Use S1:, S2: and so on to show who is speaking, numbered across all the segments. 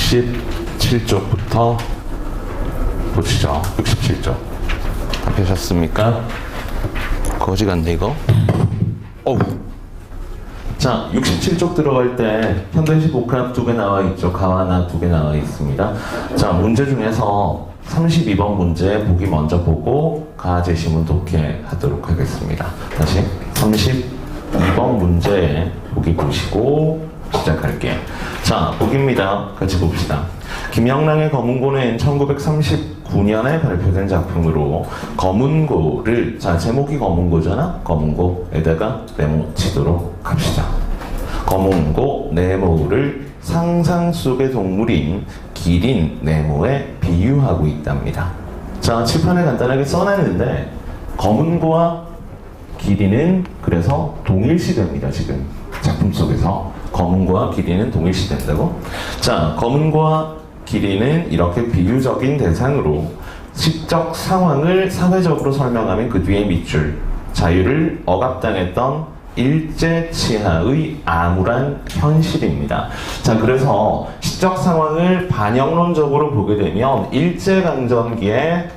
S1: 67쪽부터 보시죠. 67쪽. 다 펴셨습니까? 거지 같네, 이거. 어우. 자, 67쪽 들어갈 때 현대식 복합 2개 나와 있죠. 가와나 2개 나와 있습니다. 자, 문제 중에서 32번 문제 보기 먼저 보고 가 제시문 독해하도록 하겠습니다. 다시 32번 문제 보기 보시고 시작할게요. 자, 보기입니다. 같이 봅시다. 김영랑의 검은고는 1939년에 발표된 작품으로 검은고를, 자, 제목이 검은고잖아? 검은고에다가 네모치도록 합시다. 검은고 네모를 상상 속의 동물인 기린 네모에 비유하고 있답니다. 자, 칠판에 간단하게 써놨는데 검은고와 기린은 그래서 동일시됩니다. 지금 작품 속에서 검은고와 기린은 동일시된다고. 자, 검은고와 기린은 이렇게 비유적인 대상으로 시적 상황을 사회적으로 설명하면 그 뒤에 밑줄, 자유를 억압당했던 일제치하의 암울한 현실입니다. 자, 그래서 시적 상황을 반영론적으로 보게 되면 일제강점기에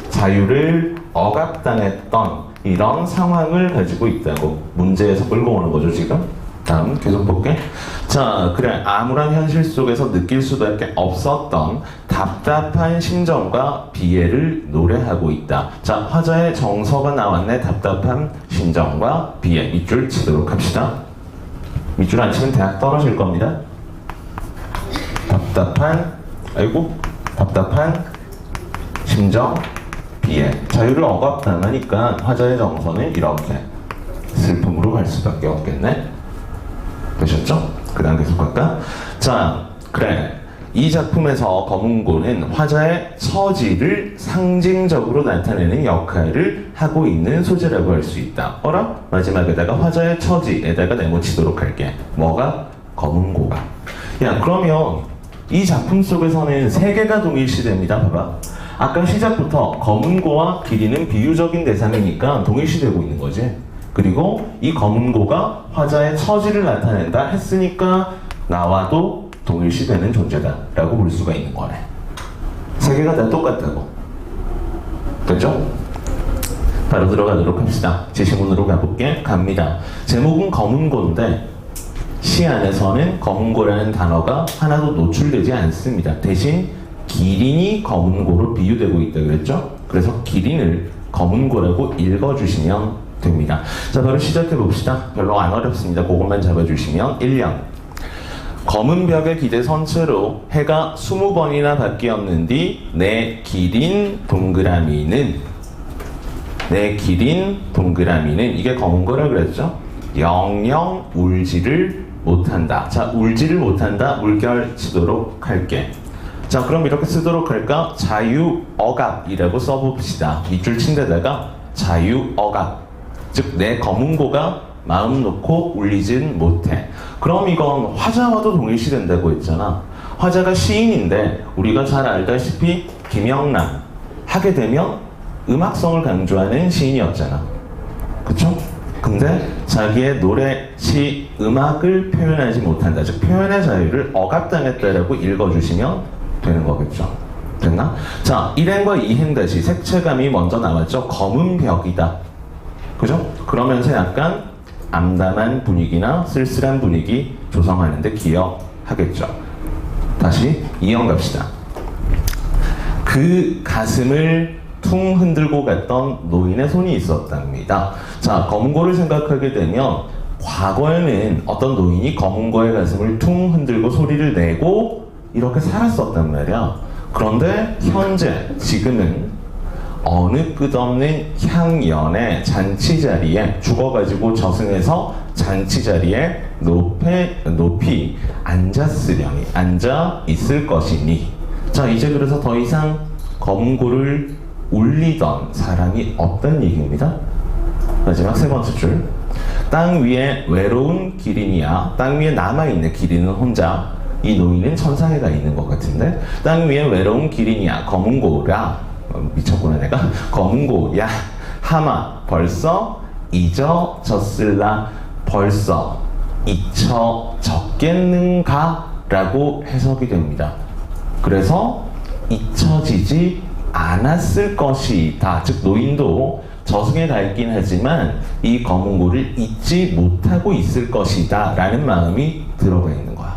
S1: 자유를 억압당했던 이런 상황을 가지고 있다고 문제에서 끌고 오는 거죠, 지금. 다음 계속 볼게. 자, 그래, 암울한 현실 속에서 느낄 수밖에 없었던 답답한 심정과 비애를 노래하고 있다. 자, 화자의 정서가 나왔네. 답답한 심정과 비애. 밑줄 치도록 합시다. 밑줄 안 치면 대학 떨어질 겁니다. 답답한 심정, 비애. 자유를 억압당하니까 화자의 정서는 이렇게 슬픔으로 갈 수밖에 없겠네. 되셨죠? 그 다음 계속 갈까? 자, 그래. 이 작품에서 검은고는 화자의 처지를 상징적으로 나타내는 역할을 하고 있는 소재라고 할 수 있다. 어라? 마지막에다가 화자의 처지에다가 네모치도록 할게. 뭐가? 검은고가. 야, 그러면 이 작품 속에서는 세 개가 동일시됩니다. 봐봐. 아까 시작부터 검은고와 기린은 비유적인 대상이니까 동일시되고 있는 거지. 그리고 이 검은고가 화자의 처지를 나타낸다 했으니까 나와도 동일시되는 존재다 라고 볼 수가 있는 거네. 세 개가 다 똑같다고. 됐죠? 바로 들어가도록 합시다. 제시문으로 가볼게. 갑니다. 제목은 검은고인데 시 안에서는 검은고라는 단어가 하나도 노출되지 않습니다. 대신 기린이 검은고로 비유되고 있다 그랬죠? 그래서 기린을 검은고라고 읽어주시면 됩니다. 자, 바로 시작해 봅시다. 별로 안 어렵습니다. 그것만 잡아주시면 1년. 검은 벽에 기대선 채로 해가 20번이나 바뀌었는 뒤 내 기린 동그라미는 이게 검은 거라 그랬죠? 영영 울지를 못한다. 자, 울지를 못한다. 물결 치도록 할게. 자, 그럼 이렇게 쓰도록 할까? 자유억압이라고 써봅시다. 밑줄 친 데다가 자유억압. 즉, 내 검은고가 마음 놓고 울리진 못해. 그럼 이건 화자와도 동일시된다고 했잖아. 화자가 시인인데 우리가 잘 알다시피 김영랑 하게 되면 음악성을 강조하는 시인이었잖아. 그쵸? 근데 자기의 노래, 시, 음악을 표현하지 못한다. 즉, 표현의 자유를 억압당했다라고 읽어주시면 되는 거겠죠. 됐나? 자, 1행과 2행 다시 색채감이 먼저 나왔죠. 검은 벽이다. 그죠? 그러면서 약간 암담한 분위기나 쓸쓸한 분위기 조성하는데 기여하겠죠. 다시 2형 갑시다. 그 가슴을 퉁 흔들고 갔던 노인의 손이 있었답니다. 자, 검은고를 생각하게 되면 과거에는 어떤 노인이 검은고의 가슴을 퉁 흔들고 소리를 내고 이렇게 살았었단 말이야. 그런데 현재, 지금은 어느 끝없는 향연의 잔치자리에 죽어가지고 저승해서 잔치자리에 높이 앉아 있을 것이니. 자, 이제 그래서 더 이상 검은고를 울리던 사람이 없다는 얘기입니다. 마지막 세 번째 줄. 땅 위에 외로운 기린이야. 땅 위에 남아있는 기린은 혼자. 이 노인은 천상에 가 있는 것 같은데. 땅 위에 외로운 기린이야. 검은고라. 미쳤구나 내가. 검은고야 하마 벌써 잊어졌을라. 벌써 잊혀졌겠는가 라고 해석이 됩니다. 그래서 잊혀지지 않았을 것이다. 즉 노인도 저승에 가 있긴 하지만 이 검은고를 잊지 못하고 있을 것이다 라는 마음이 들어가 있는 거야.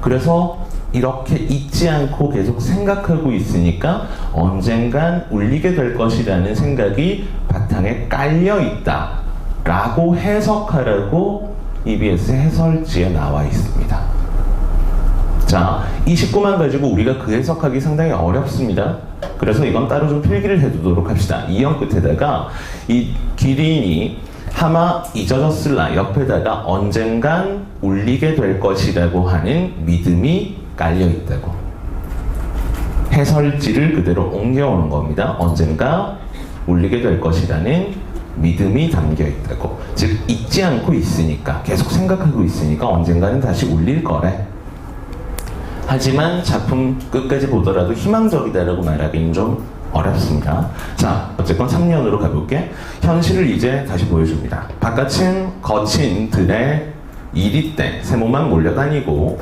S1: 그래서 이렇게 잊지 않고 계속 생각하고 있으니까 언젠간 울리게 될 것이라는 생각이 바탕에 깔려 있다 라고 해석하라고 EBS 해설지에 나와 있습니다. 자, 이 19만 가지고 우리가 그 해석하기 상당히 어렵습니다. 그래서 이건 따로 좀 필기를 해두도록 합시다. 이형 끝에다가 이 기린이 하마 잊어졌을라 옆에다가 언젠간 울리게 될 것이라고 하는 믿음이 깔려 있다고. 해설지를 그대로 옮겨오는 겁니다. 언젠가 울리게 될 것이라는 믿음이 담겨 있다고. 즉 잊지 않고 있으니까, 계속 생각하고 있으니까 언젠가는 다시 울릴 거래. 하지만 작품 끝까지 보더라도 희망적이다라고 말하기는 좀 어렵습니다. 자, 어쨌건 3년으로 가볼게. 현실을 이제 다시 보여줍니다. 바깥은 거친 들에 이리떼, 세모만 몰려다니고,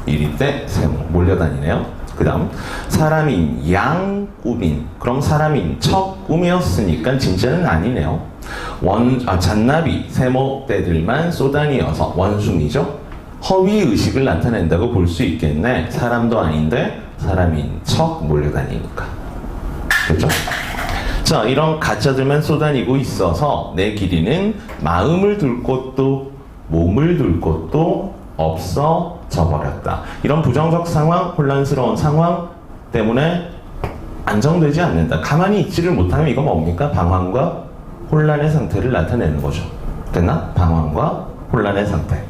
S1: 이리떼, 세모 몰려다니네요. 그 다음 사람인 양 꿈인, 그럼 사람인 척 꿈이었으니까 진짜는 아니네요. 잔나비, 세모떼들만 쏘다니어서 원숭이죠. 허위의식을 나타낸다고 볼 수 있겠네. 사람도 아닌데 사람인 척 몰려다니니까. 그렇죠? 자, 이런 가짜들만 쏘다니고 있어서 내 길이는 마음을 둘 곳도 몸을 둘 곳도 없어져 버렸다. 이런 부정적 상황, 혼란스러운 상황 때문에 안정되지 않는다. 가만히 있지를 못하면 이거 뭡니까? 방황과 혼란의 상태를 나타내는 거죠. 됐나? 방황과 혼란의 상태.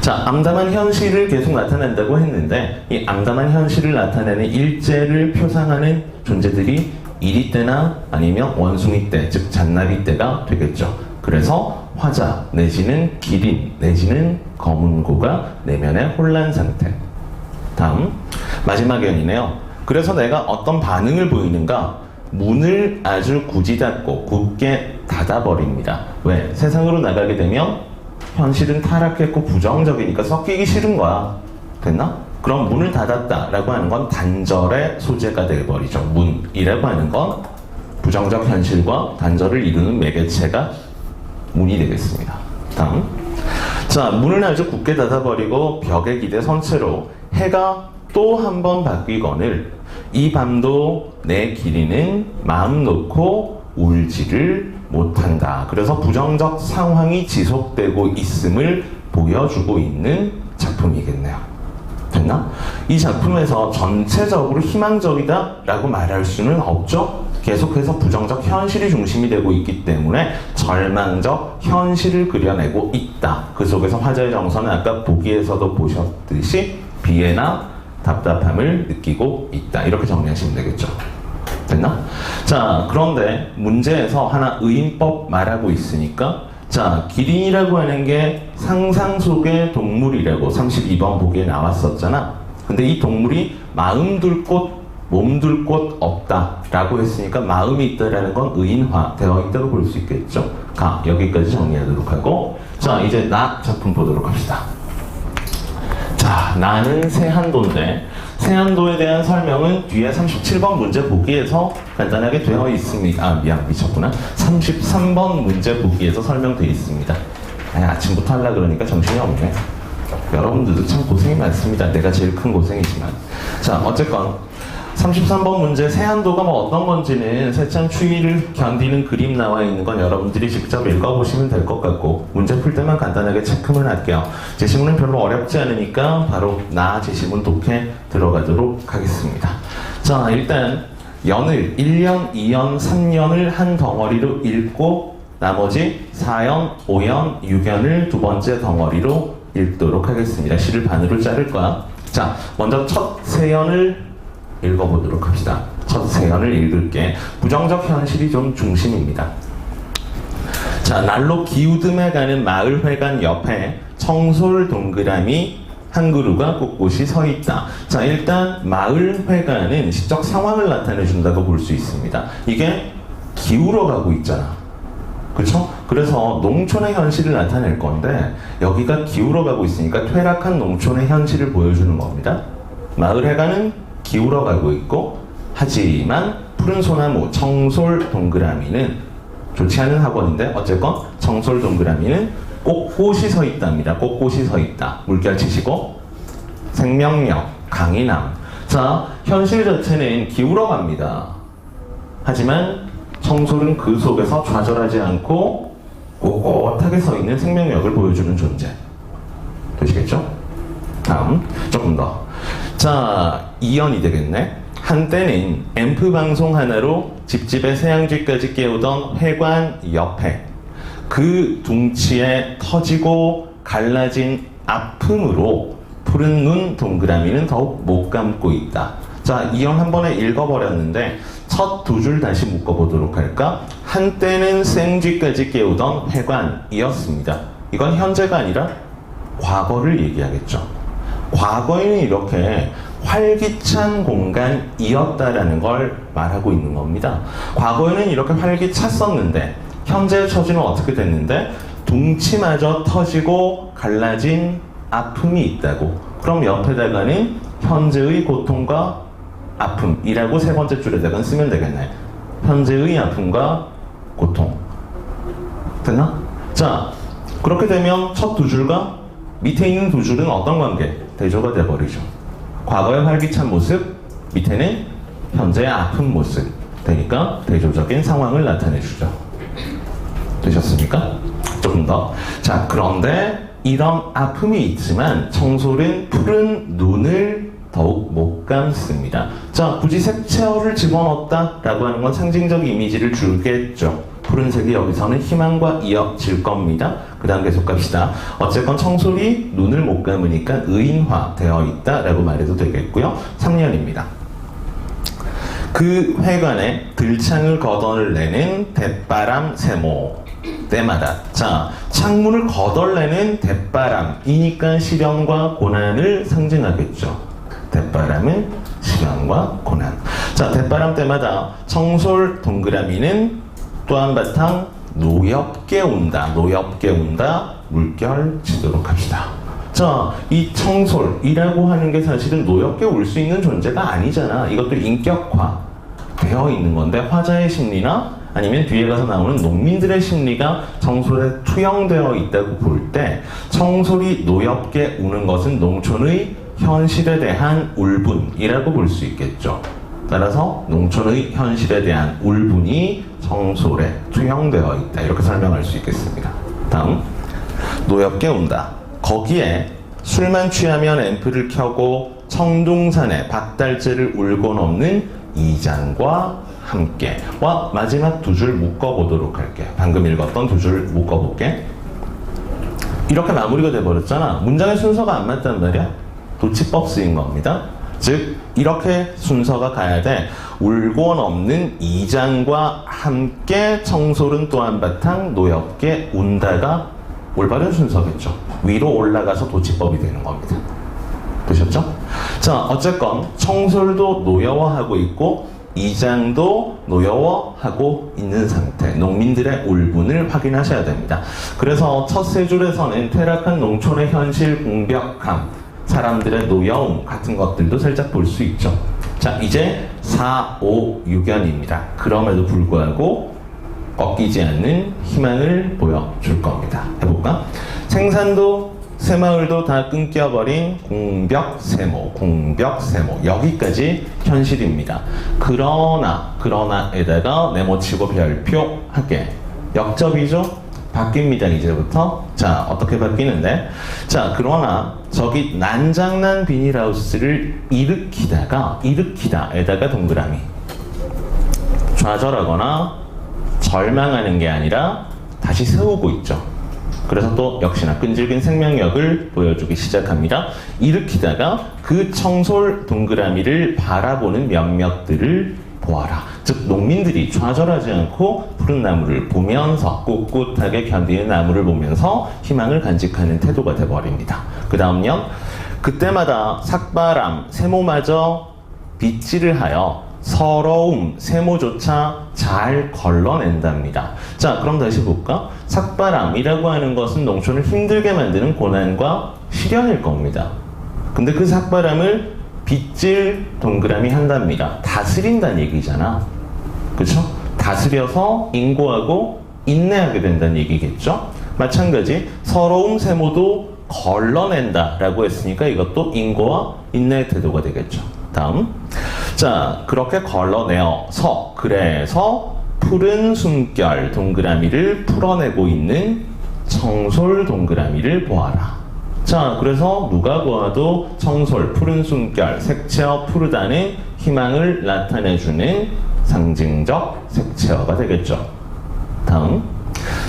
S1: 자, 암담한 현실을 계속 나타낸다고 했는데 이 암담한 현실을 나타내는 일제를 표상하는 존재들이 이리떼나 아니면 원숭이떼, 즉 잔나비떼가 되겠죠. 그래서 화자 내지는 기린 내지는 검은고가 내면의 혼란 상태. 다음 마지막 연이네요. 그래서 내가 어떤 반응을 보이는가? 문을 아주 굳이 닫고 굳게 닫아버립니다. 왜? 세상으로 나가게 되면 현실은 타락했고 부정적이니까 섞이기 싫은 거야. 됐나? 그럼 문을 닫았다라고 하는 건 단절의 소재가 되어버리죠. 문이라고 하는 건 부정적 현실과 단절을 이루는 매개체가 문이 되겠습니다. 다음. 자, 문을 아주 굳게 닫아버리고 벽에 기대 선 채로 해가 또 한 번 바뀌거늘 이 밤도 내 길이는 마음 놓고 울지를 못한다. 그래서 부정적 상황이 지속되고 있음을 보여주고 있는 작품이겠네요. 됐나? 이 작품에서 전체적으로 희망적이다 라고 말할 수는 없죠. 계속해서 부정적 현실이 중심이 되고 있기 때문에 절망적 현실을 그려내고 있다. 그 속에서 화자의 정서는 아까 보기에서도 보셨듯이 비애나 답답함을 느끼고 있다. 이렇게 정리하시면 되겠죠. 됐나? 자, 그런데 문제에서 하나 의인법 말하고 있으니까 자, 기린이라고 하는 게 상상 속의 동물이라고 32번 보기에 나왔었잖아. 근데 이 동물이 마음 둘 곳, 몸 둘 곳 없다 라고 했으니까 마음이 있다라는 건 의인화 되어 있다고 볼 수 있겠죠. 가, 여기까지 정리하도록 하고 자, 이제 나 작품 보도록 합시다. 자, 나는 세한도인데 세한도에 대한 설명은 뒤에 37번 문제 보기에서 간단하게 되어 있습니다. 아, 미쳤구나. 33번 문제 보기에서 설명되어 있습니다. 아니, 아침부터 하려고 그러니까 정신이 없네. 여러분들도 참 고생이 많습니다. 내가 제일 큰 고생이지만. 자, 어쨌건 33번 문제 세한도가 뭐 어떤 건지는 세찬 추위를 견디는 그림 나와 있는 건 여러분들이 직접 읽어보시면 될 것 같고 문제 풀 때만 간단하게 체크만 할게요. 제시문은 별로 어렵지 않으니까 바로 나 제시문 독해 들어가도록 하겠습니다. 자, 일단 연을 1년, 2년, 3년을 한 덩어리로 읽고 나머지 4연, 5연, 6연을 두 번째 덩어리로 읽도록 하겠습니다. 시를 반으로 자를 거야. 자, 먼저 첫 세연을 읽어보도록 합시다. 첫 세연을 읽을게. 부정적 현실이 좀 중심입니다. 자, 날로 기우듬해 가는 마을회관 옆에 청솔 동그라미 한 그루가 꼿꼿이 서 있다. 자, 일단 마을회관은 시적 상황을 나타내 준다고 볼 수 있습니다. 이게 기울어 가고 있잖아. 그렇죠? 그래서 농촌의 현실을 나타낼 건데 여기가 기울어 가고 있으니까 퇴락한 농촌의 현실을 보여주는 겁니다. 마을 해가는 기울어가고 있고, 하지만 푸른 소나무 청솔 동그라미는 좋지 않은 학원인데 어쨌건 청솔 동그라미는 꼿꼿이 서 있답니다. 꼿꼿이 서 있다. 물결 치시고 생명력 강인함. 자, 현실 자체는 기울어갑니다. 하지만 청솔은 그 속에서 좌절하지 않고 꼿꼿하게 서 있는 생명력을 보여주는 존재. 되시겠죠? 다음 조금 더. 자, 이연이 되겠네. 한때는 앰프 방송 하나로 집집의 새양쥐까지 깨우던 회관 옆에 그 둥치에 터지고 갈라진 아픔으로 푸른 눈 동그라미는 더욱 못 감고 있다. 자, 이연 한 번에 읽어버렸는데 첫 두 줄 다시 묶어보도록 할까? 한때는 생쥐까지 깨우던 회관이었습니다. 이건 현재가 아니라 과거를 얘기하겠죠. 과거에는 이렇게 활기찬 공간이었다라는 걸 말하고 있는 겁니다. 과거에는 이렇게 활기찼었는데 현재의 처지는 어떻게 됐는데 둥치마저 터지고 갈라진 아픔이 있다고. 그럼 옆에다가는 현재의 고통과 아픔이라고 세 번째 줄에다가 쓰면 되겠네. 현재의 아픔과 고통. 됐나? 자, 그렇게 되면 첫 두 줄과 밑에 있는 두 줄은 어떤 관계? 대조가 돼버리죠. 과거의 활기찬 모습, 밑에는 현재의 아픈 모습. 되니까 대조적인 상황을 나타내주죠. 되셨습니까? 조금 더. 자, 그런데 이런 아픔이 있지만 청솔은 푸른 눈을 더욱 못 감습니다. 자, 굳이 색채어를 집어넣었다라고 하는 건 상징적 이미지를 주겠죠. 푸른색이 여기서는 희망과 이어질 겁니다. 그 다음 계속 갑시다. 어쨌건 청솔이 눈을 못 감으니까 의인화되어 있다라고 말해도 되겠고요. 3년입니다. 그 회관에 들창을 걷어내는 대바람 세모 때마다. 자, 창문을 걷어내는 대바람이니까 시련과 고난을 상징하겠죠. 대바람은 시련과 고난. 자, 대바람 때마다 청솔 동그라미는 또 한바탕 노엽게 온다. 노엽게 온다. 물결 치도록 합시다. 자, 이 청솔이라고 하는 게 사실은 노엽게 올 수 있는 존재가 아니잖아. 이것도 인격화 되어 있는 건데 화자의 심리나 아니면 뒤에 가서 나오는 농민들의 심리가 청솔에 투영되어 있다고 볼 때 청솔이 노엽게 우는 것은 농촌의 현실에 대한 울분이라고 볼 수 있겠죠. 따라서 농촌의 현실에 대한 울분이 청솔에 투영되어 있다. 이렇게 설명할 수 있겠습니다. 다음, 노엽게 온다. 거기에 술만 취하면 앰프를 켜고 청둥산에 박달재를 울고 넘는 이장과 함께와 마지막 두 줄 묶어보도록 할게. 방금 읽었던 두 줄 묶어볼게. 이렇게 마무리가 돼버렸잖아. 문장의 순서가 안 맞단 말이야. 도치법 쓰인 겁니다. 즉 이렇게 순서가 가야 돼. 울고 넘는 이장과 함께 청솔은 또 한바탕 노엽게 운다가 올바른 순서겠죠. 위로 올라가서 도치법이 되는 겁니다. 되셨죠? 자, 어쨌건 청솔도 노여워하고 있고 이장도 노여워하고 있는 상태. 농민들의 울분을 확인하셔야 됩니다. 그래서 첫 세 줄에서는 퇴락한 농촌의 현실 공벽함, 사람들의 노여움 같은 것들도 살짝 볼 수 있죠. 자, 이제 4, 5, 6연입니다. 그럼에도 불구하고 꺾이지 않는 희망을 보여줄 겁니다. 해볼까? 생산도 새마을도 다 끊겨버린 공벽세모, 공벽세모. 여기까지 현실입니다. 그러나에다가 네모치고 별표 할게. 역접이죠? 바뀝니다, 이제부터. 자, 어떻게 바뀌는데? 자, 그러나 저기 난장난 비닐하우스를 일으키다에다가 동그라미. 좌절하거나 절망하는 게 아니라 다시 세우고 있죠. 그래서 또 역시나 끈질긴 생명력을 보여주기 시작합니다. 일으키다가 그 청솔 동그라미를 바라보는 몇몇들을 보아라. 즉 농민들이 좌절하지 않고 푸른 나무를 보면서 꿋꿋하게 견디는 나무를 보면서 희망을 간직하는 태도가 돼버립니다. 그 다음요. 그때마다 삭바람, 세모마저 빗질을 하여 서러움, 세모조차 잘 걸러낸답니다. 자, 그럼 다시 볼까? 삭바람이라고 하는 것은 농촌을 힘들게 만드는 고난과 시련일 겁니다. 근데 그 삭바람을 빚질 동그라미 한답니다. 다스린다는 얘기잖아. 그쵸? 다스려서 인고하고 인내하게 된다는 얘기겠죠? 마찬가지 서러움 세모도 걸러낸다 라고 했으니까 이것도 인고와 인내의 태도가 되겠죠. 다음, 자, 그렇게 걸러내어서 그래서 푸른 숨결 동그라미를 풀어내고 있는 청솔 동그라미를 보아라. 자, 그래서 누가 보아도 청솔, 푸른 숨결, 색채어 푸르다는 희망을 나타내주는 상징적 색채어가 되겠죠. 다음,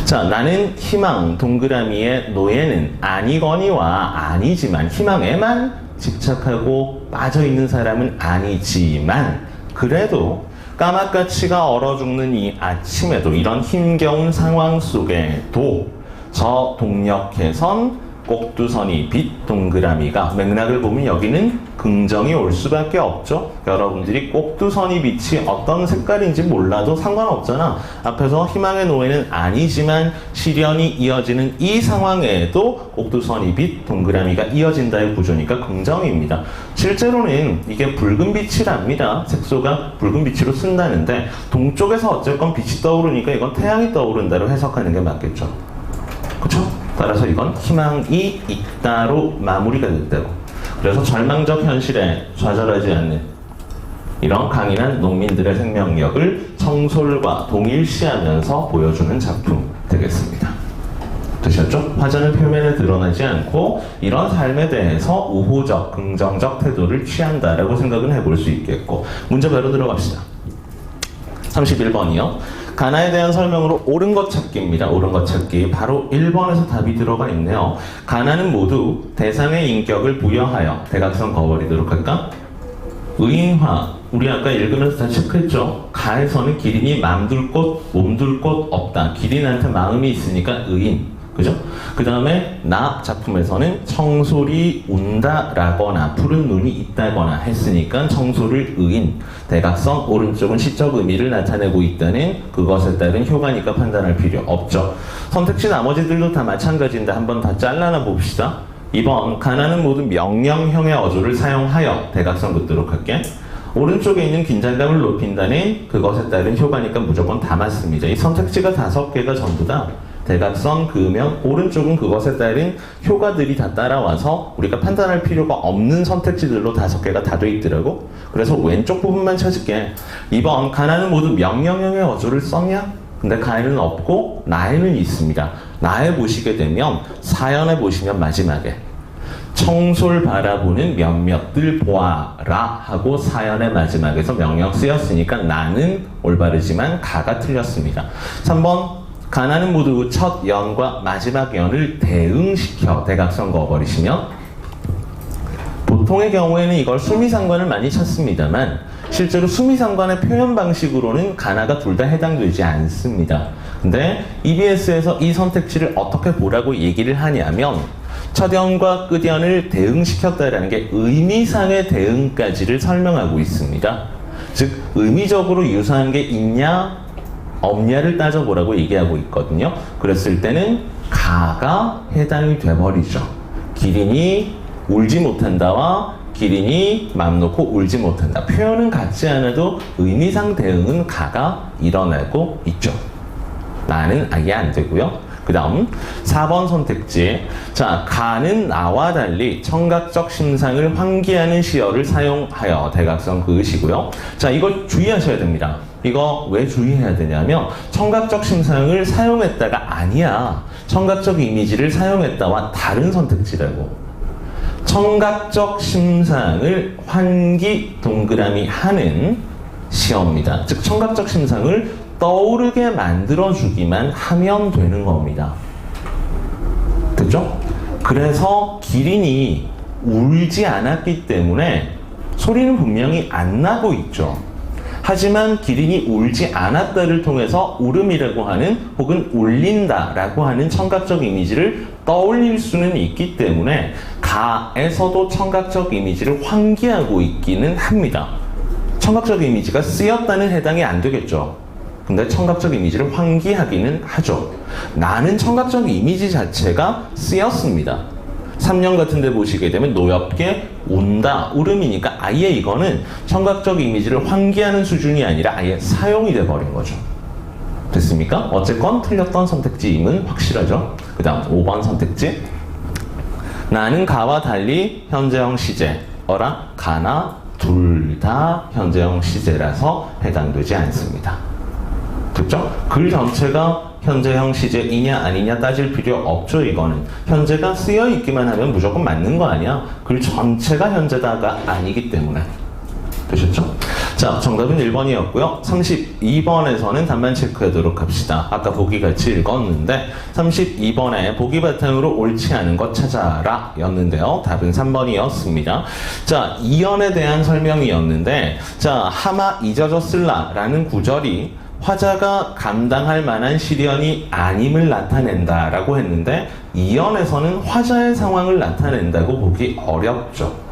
S1: 자, 나는 희망 동그라미의 노예는 아니거니와 아니지만, 희망에만 집착하고 빠져있는 사람은 아니지만 그래도 까맣까치가 얼어 죽는 이 아침에도, 이런 힘겨운 상황 속에도 저 동력해선 꼭두선이 빛 동그라미가, 맥락을 보면 여기는 긍정이 올 수밖에 없죠. 여러분들이 꼭두선이 빛이 어떤 색깔인지 몰라도 상관없잖아. 앞에서 희망의 노예는 아니지만 시련이 이어지는 이 상황에도 꼭두선이 빛 동그라미가 이어진다의 구조니까 긍정입니다. 실제로는 이게 붉은 빛이랍니다. 색소가 붉은 빛으로 쓴다는데 동쪽에서 어쨌건 빛이 떠오르니까 이건 태양이 떠오른다로 해석하는 게 맞겠죠. 그쵸? 따라서 이건 희망이 있다로 마무리가 됐다고. 그래서 절망적 현실에 좌절하지 않는 이런 강인한 농민들의 생명력을 청솔과 동일시하면서 보여주는 작품 되겠습니다. 되셨죠? 화자는 표면에 드러나지 않고 이런 삶에 대해서 우호적, 긍정적 태도를 취한다라고 생각은 해볼 수 있겠고, 문제 바로 들어갑시다. 31번이요. 가나에 대한 설명으로 옳은 것 찾기입니다. 옳은 것 찾기. 바로 1번에서 답이 들어가 있네요. 가나는 모두 대상의 인격을 부여하여, 대각선 그어버리도록 할까? 의인화. 우리 아까 읽으면서 다 체크했죠? 가에서는 기린이 맘둘 곳, 몸둘 곳 없다. 기린한테 마음이 있으니까 의인. 그죠? 그 다음에 나 작품에서는 청솔이 운다라거나 푸른 눈이 있다거나 했으니까 청솔을 의인, 대각선 오른쪽은 시적 의미를 나타내고 있다는 그것에 따른 효과니까 판단할 필요 없죠. 선택지 나머지들도 다 마찬가지인데 한번 다 잘라나 봅시다. 2번, 가나는 모두 명령형의 어조를 사용하여, 대각선 긋도록 할게. 오른쪽에 있는 긴장감을 높인다는 그것에 따른 효과니까 무조건 다 맞습니다. 이 선택지가 5개가 전부 다 대각선 그으면 오른쪽은 그것에 따른 효과들이 다 따라와서 우리가 판단할 필요가 없는 선택지들로 5개가 다 돼 있더라고. 그래서 왼쪽 부분만 찾을게. 2번, 가나는 모두 명령형의 어조를 썼냐? 근데 가에는 없고 나에는 있습니다. 나에 보시게 되면 사연에 보시면 마지막에 청솔 바라보는 몇몇들 보아라 하고 사연의 마지막에서 명령 쓰였으니까 나는 올바르지만 가가 틀렸습니다. 3번, 가나는 모두 첫 연과 마지막 연을 대응시켜, 대각선 그어버리시면, 보통의 경우에는 이걸 수미상관을 많이 찾습니다만 실제로 수미상관의 표현 방식으로는 가나가 둘 다 해당되지 않습니다. 근데 EBS에서 이 선택지를 어떻게 보라고 얘기를 하냐면 첫 연과 끝 연을 대응시켰다라는 게 의미상의 대응까지를 설명하고 있습니다. 즉 의미적으로 유사한 게 있냐 없냐를 따져보라고 얘기하고 있거든요. 그랬을 때는 가가 해당이 돼버리죠. 기린이 울지 못한다와 기린이 맘 놓고 울지 못한다. 표현은 같지 않아도 의미상 대응은 가가 일어나고 있죠. 나는 아예 안 되고요. 그 다음 4번 선택지. 자, 가는 나와 달리 청각적 심상을 환기하는 시어를 사용하여, 대각선 그으시고요. 자, 이거 주의하셔야 됩니다. 이거 왜 주의해야 되냐면 청각적 심상을 사용했다가 아니야. 청각적 이미지를 사용했다와 다른 선택지라고. 청각적 심상을 환기 동그라미 하는 시어입니다. 즉 청각적 심상을 떠오르게 만들어주기만 하면 되는 겁니다. 됐죠? 그래서 기린이 울지 않았기 때문에 소리는 분명히 안 나고 있죠. 하지만 기린이 울지 않았다를 통해서 울음이라고 하는 혹은 울린다라고 하는 청각적 이미지를 떠올릴 수는 있기 때문에 가에서도 청각적 이미지를 환기하고 있기는 합니다. 청각적 이미지가 쓰였다는 해당이 안 되겠죠. 근데 청각적 이미지를 환기하기는 하죠. 나는 청각적 이미지 자체가 쓰였습니다. 3년 같은 데 보시게 되면 노엽게 온다, 울음이니까 아예 이거는 청각적 이미지를 환기하는 수준이 아니라 아예 사용이 돼버린 거죠. 됐습니까? 어쨌건 틀렸던 선택지임은 확실하죠. 그 다음 5번 선택지. 나는 가와 달리 현재형 시제. 어라? 가나 둘 다 현재형 시제라서 해당되지 않습니다. 됐죠? 글 전체가 현재형 시제이냐 아니냐 따질 필요 없죠. 이거는 현재가 쓰여 있기만 하면 무조건 맞는 거 아니야. 글 전체가 현재다가 아니기 때문에. 되셨죠? 자, 정답은 1번이었고요. 32번에서는 답만 체크하도록 합시다. 아까 보기 같이 읽었는데 32번에 보기 바탕으로 옳지 않은 것 찾아라 였는데요. 답은 3번이었습니다. 자, 이연에 대한 설명이었는데, 자, 하마 잊어졌을라 라는 구절이 화자가 감당할 만한 시련이 아님을 나타낸다 라고 했는데, 이연에서는 화자의 상황을 나타낸다고 보기 어렵죠.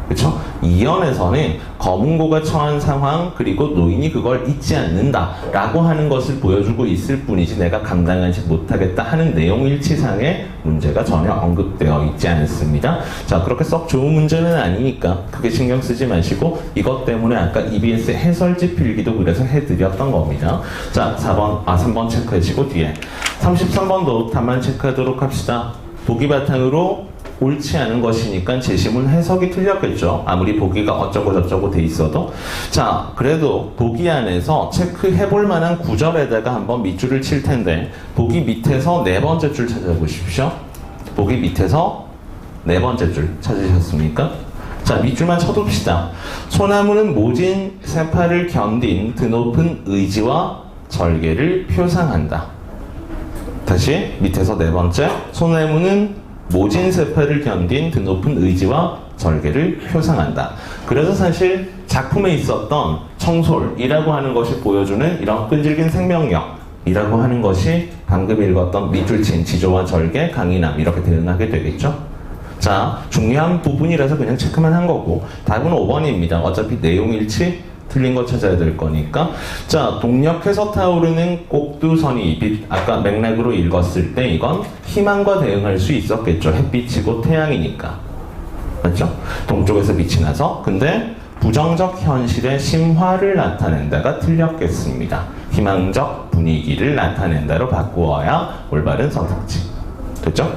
S1: 그쵸? 이연에서는 거문고가 처한 상황, 그리고 노인이 그걸 잊지 않는다 라고 하는 것을 보여주고 있을 뿐이지 내가 감당하지 못하겠다 하는 내용 일치상의 문제가 전혀 언급되어 있지 않습니다. 자, 그렇게 썩 좋은 문제는 아니니까 크게 신경 쓰지 마시고, 이것 때문에 아까 EBS 해설지 필기도 그래서 해드렸던 겁니다. 자, 3번 체크해주시고 뒤에 33번도 답만 체크하도록 합시다. 보기 바탕으로 옳지 않은 것이니까 제시문 해석이 틀렸겠죠. 아무리 보기가 어쩌고 저쩌고 돼 있어도. 자, 그래도 보기 안에서 체크해 볼 만한 구절에다가 한번 밑줄을 칠 텐데, 보기 밑에서 네 번째 줄 찾아보십시오. 보기 밑에서 네 번째 줄 찾으셨습니까? 자, 밑줄만 쳐둡시다. 소나무는 모진 세파를 견딘 드높은 의지와 절개를 표상한다. 다시 밑에서 네 번째. 소나무는 모진 세파를 견딘 드높은 의지와 절개를 표상한다. 그래서 사실 작품에 있었던 청솔이라고 하는 것이 보여주는 이런 끈질긴 생명력이라고 하는 것이 방금 읽었던 밑줄 친 지조와 절개, 강인함 이렇게 대응하게 되겠죠. 자, 중요한 부분이라서 그냥 체크만 한 거고, 답은 5번입니다. 어차피 내용 일치 틀린 거 찾아야 될 거니까. 자, 동력해서 타오르는 꼭두선이 아까 맥락으로 읽었을 때 이건 희망과 대응할 수 있었겠죠. 햇빛이고 태양이니까. 맞죠? 동쪽에서 빛이 나서. 근데 부정적 현실의 심화를 나타낸다가 틀렸겠습니다. 희망적 분위기를 나타낸다로 바꾸어야 올바른 선택지. 됐죠?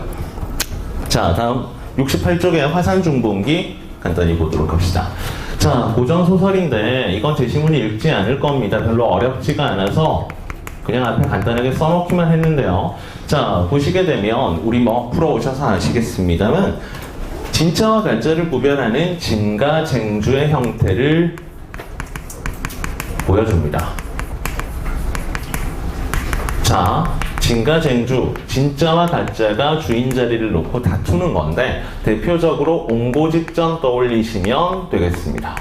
S1: 자, 다음 68쪽의 화산중봉기 간단히 보도록 합시다. 자, 고전 소설인데 이건 제시문이 읽지 않을 겁니다. 별로 어렵지가 않아서 그냥 앞에 간단하게 써놓기만 했는데요. 자, 보시게 되면 우리 뭐 풀어오셔서 아시겠습니다만 진짜와 가짜를 구별하는 진가쟁주의 형태를 보여줍니다. 자, 진가쟁주, 진짜와 가짜가 주인 자리를 놓고 다투는 건데 대표적으로 옹고직전 떠올리시면 되겠습니다.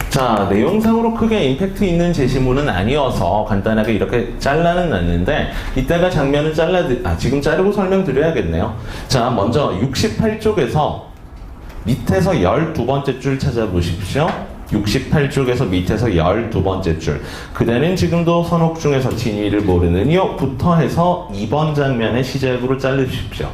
S1: 자, 내용상으로 크게 임팩트 있는 제시문은 아니어서 간단하게 이렇게 잘라는 놨는데 이따가 장면을 지금 자르고 설명드려야겠네요. 자, 먼저 68쪽에서 밑에서 12번째 줄 찾아보십시오. 68쪽에서 밑에서 12번째 줄. 그대는 지금도 선옥 중에서 진위를 모르느니요 부터 해서 2번 장면의 시작으로 자르십시오.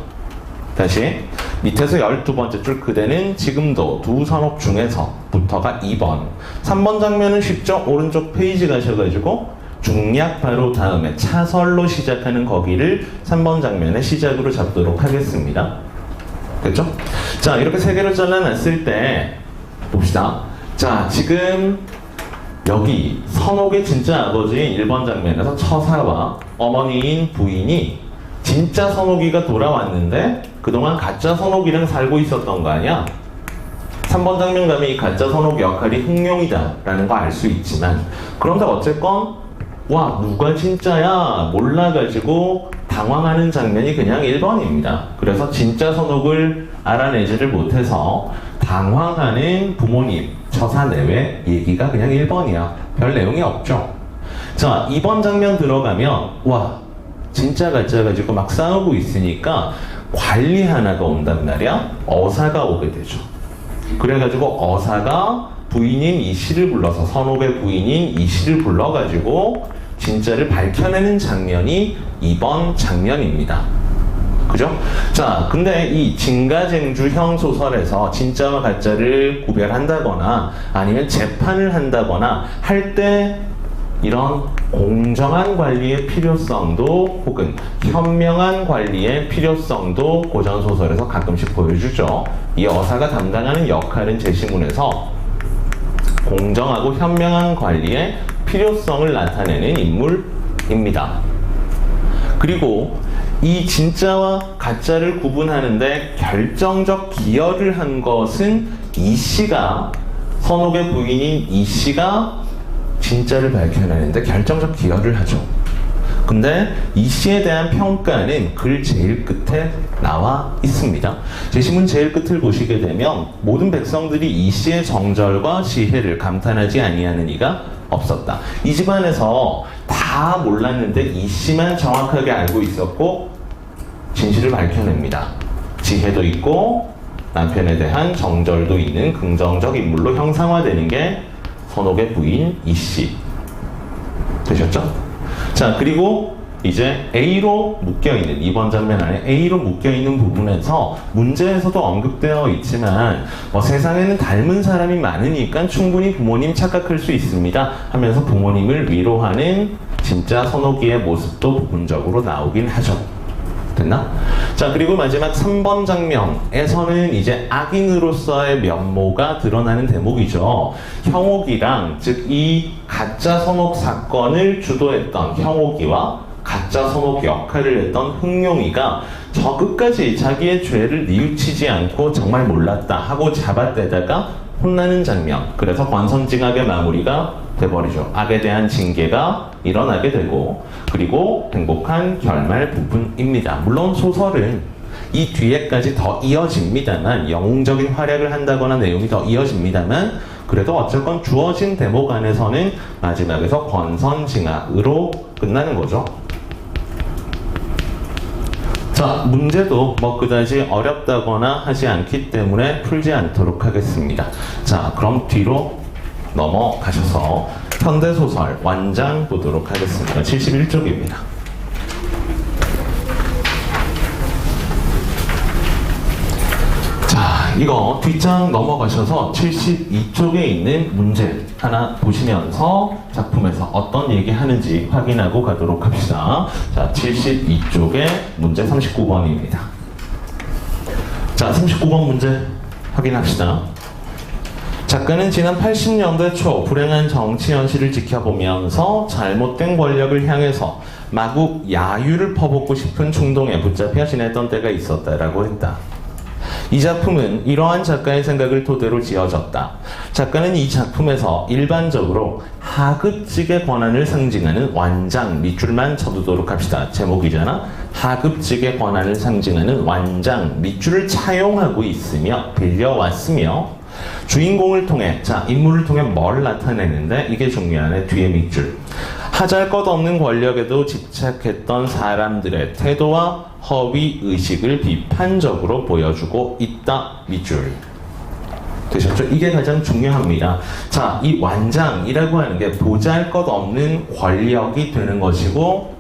S1: 다시 밑에서 12번째 줄. 그대는 지금도 두 선옥 중에서 부터가 2번. 3번 장면은 쉽죠? 오른쪽 페이지 가셔가지고 중략 바로 다음에 차설로 시작하는 거기를 3번 장면의 시작으로 잡도록 하겠습니다. 됐죠? 자, 이렇게 세 개로 잘라놨을 때 봅시다. 자, 지금 여기 선옥의 진짜 아버지인 1번 장면에서 처사와 어머니인 부인이 진짜 선옥이가 돌아왔는데 그동안 가짜 선옥이랑 살고 있었던 거 아니야? 3번 장면 가면 이 가짜 선옥 역할이 흥룡이다 라는 거 알 수 있지만, 그런데 어쨌건 와, 누가 진짜야 몰라가지고 당황하는 장면이 그냥 1번입니다. 그래서 진짜 선옥을 알아내지를 못해서 당황하는 부모님, 처사 내외 얘기가 그냥 1번이야. 별 내용이 없죠. 자, 2번 장면 들어가면 와, 진짜 가짜 가지고 막 싸우고 있으니까 관리 하나가 온단 말이야. 어사가 오게 되죠. 그래가지고 어사가 부인인 이씨를 불러서, 선옥의 부인인 이씨를 불러가지고 진짜를 밝혀내는 장면이 2번 장면입니다. 그죠? 자, 근데 이 진가쟁주형 소설에서 진짜와 가짜를 구별한다거나 아니면 재판을 한다거나 할 때 이런 공정한 관리의 필요성도 혹은 현명한 관리의 필요성도 고전소설에서 가끔씩 보여주죠. 이 어사가 담당하는 역할은 제시문에서 공정하고 현명한 관리의 필요성을 나타내는 인물입니다. 그리고 이 진짜와 가짜를 구분하는데 결정적 기여를 한 것은 이 씨가, 선옥의 부인인 이 씨가 진짜를 밝혀내는데 결정적 기여를 하죠. 근데 이 씨에 대한 평가는 글 제일 끝에 나와 있습니다. 제시문 제일 끝을 보시게 되면 모든 백성들이 이 씨의 정절과 지혜를 감탄하지 아니하는 이가 없었다. 이 집안에서 다 몰랐는데 이 씨만 정확하게 알고 있었고 진실을 밝혀냅니다. 지혜도 있고 남편에 대한 정절도 있는 긍정적 인물로 형상화되는 게 선옥의 부인 이 씨. 되셨죠? 자, 그리고 이제 A로 묶여있는, 이번 장면 안에 A로 묶여있는 부분에서 문제에서도 언급되어 있지만 세상에는 닮은 사람이 많으니까 충분히 부모님 착각할 수 있습니다 하면서 부모님을 위로하는 진짜 선옥이의 모습도 부분적으로 나오긴 하죠. 됐나? 자, 그리고 마지막 3번 장면에서는 이제 악인으로서의 면모가 드러나는 대목이죠. 형옥이랑, 즉 이 가짜 선옥 사건을 주도했던 형옥이와 가짜 선옥 역할을 했던 흥룡이가 저 끝까지 자기의 죄를 뉘우치지 않고 정말 몰랐다 하고 잡아떼다가 혼나는 장면. 그래서 권선징악의 마무리가 돼버리죠. 악에 대한 징계가 일어나게 되고, 그리고 행복한 결말 부분입니다. 물론 소설은 이 뒤에까지 더 이어집니다만, 영웅적인 활약을 한다거나 내용이 더 이어집니다만, 그래도 어쨌건 주어진 대목 안에서는 마지막에서 권선징악으로 끝나는 거죠. 자, 문제도 그다지 어렵다거나 하지 않기 때문에 풀지 않도록 하겠습니다. 자, 그럼 뒤로 넘어가셔서 현대소설 완장 보도록 하겠습니다. 71쪽입니다. 자, 이거 뒷장 넘어가셔서 72쪽에 있는 문제 하나 보시면서 작품에서 어떤 얘기 하는지 확인하고 가도록 합시다. 자, 72쪽에 문제 39번입니다. 자, 39번 문제 확인합시다. 작가는 지난 80년대 초 불행한 정치 현실을 지켜보면서 잘못된 권력을 향해서 마구 야유를 퍼붓고 싶은 충동에 붙잡혀 지냈던 때가 있었다라고 했다. 이 작품은 이러한 작가의 생각을 토대로 지어졌다. 작가는 이 작품에서 일반적으로 하급직의 권한을 상징하는 완장 밑줄만 쳐두도록 합시다. 제목이잖아. 하급직의 권한을 상징하는 완장 밑줄을 차용하고 있으며 빌려왔으며 주인공을 통해, 자, 인물을 통해 뭘 나타내는데 이게 중요하네. 뒤에 밑줄. 하잘것없는 권력에도 집착했던 사람들의 태도와 허위 의식을 비판적으로 보여주고 있다. 밑줄. 되셨죠? 이게 가장 중요합니다. 자, 이 완장이라고 하는 게 보잘것없는 권력이 되는 것이고,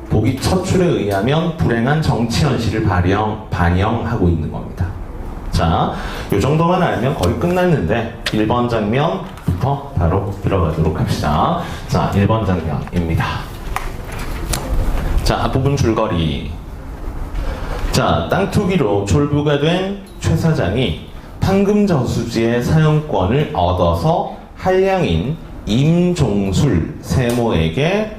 S1: 보기 처출에 의하면 불행한 정치 현실을 반영하고 있는 겁니다. 자, 이 정도만 알면 거의 끝났는데 1번 장면부터 바로 들어가도록 합시다. 자, 1번 장면입니다. 자, 앞부분 줄거리. 자, 땅 투기로 졸부가 된 최 사장이 판금저수지의 사용권을 얻어서 한량인 임종술 세모에게,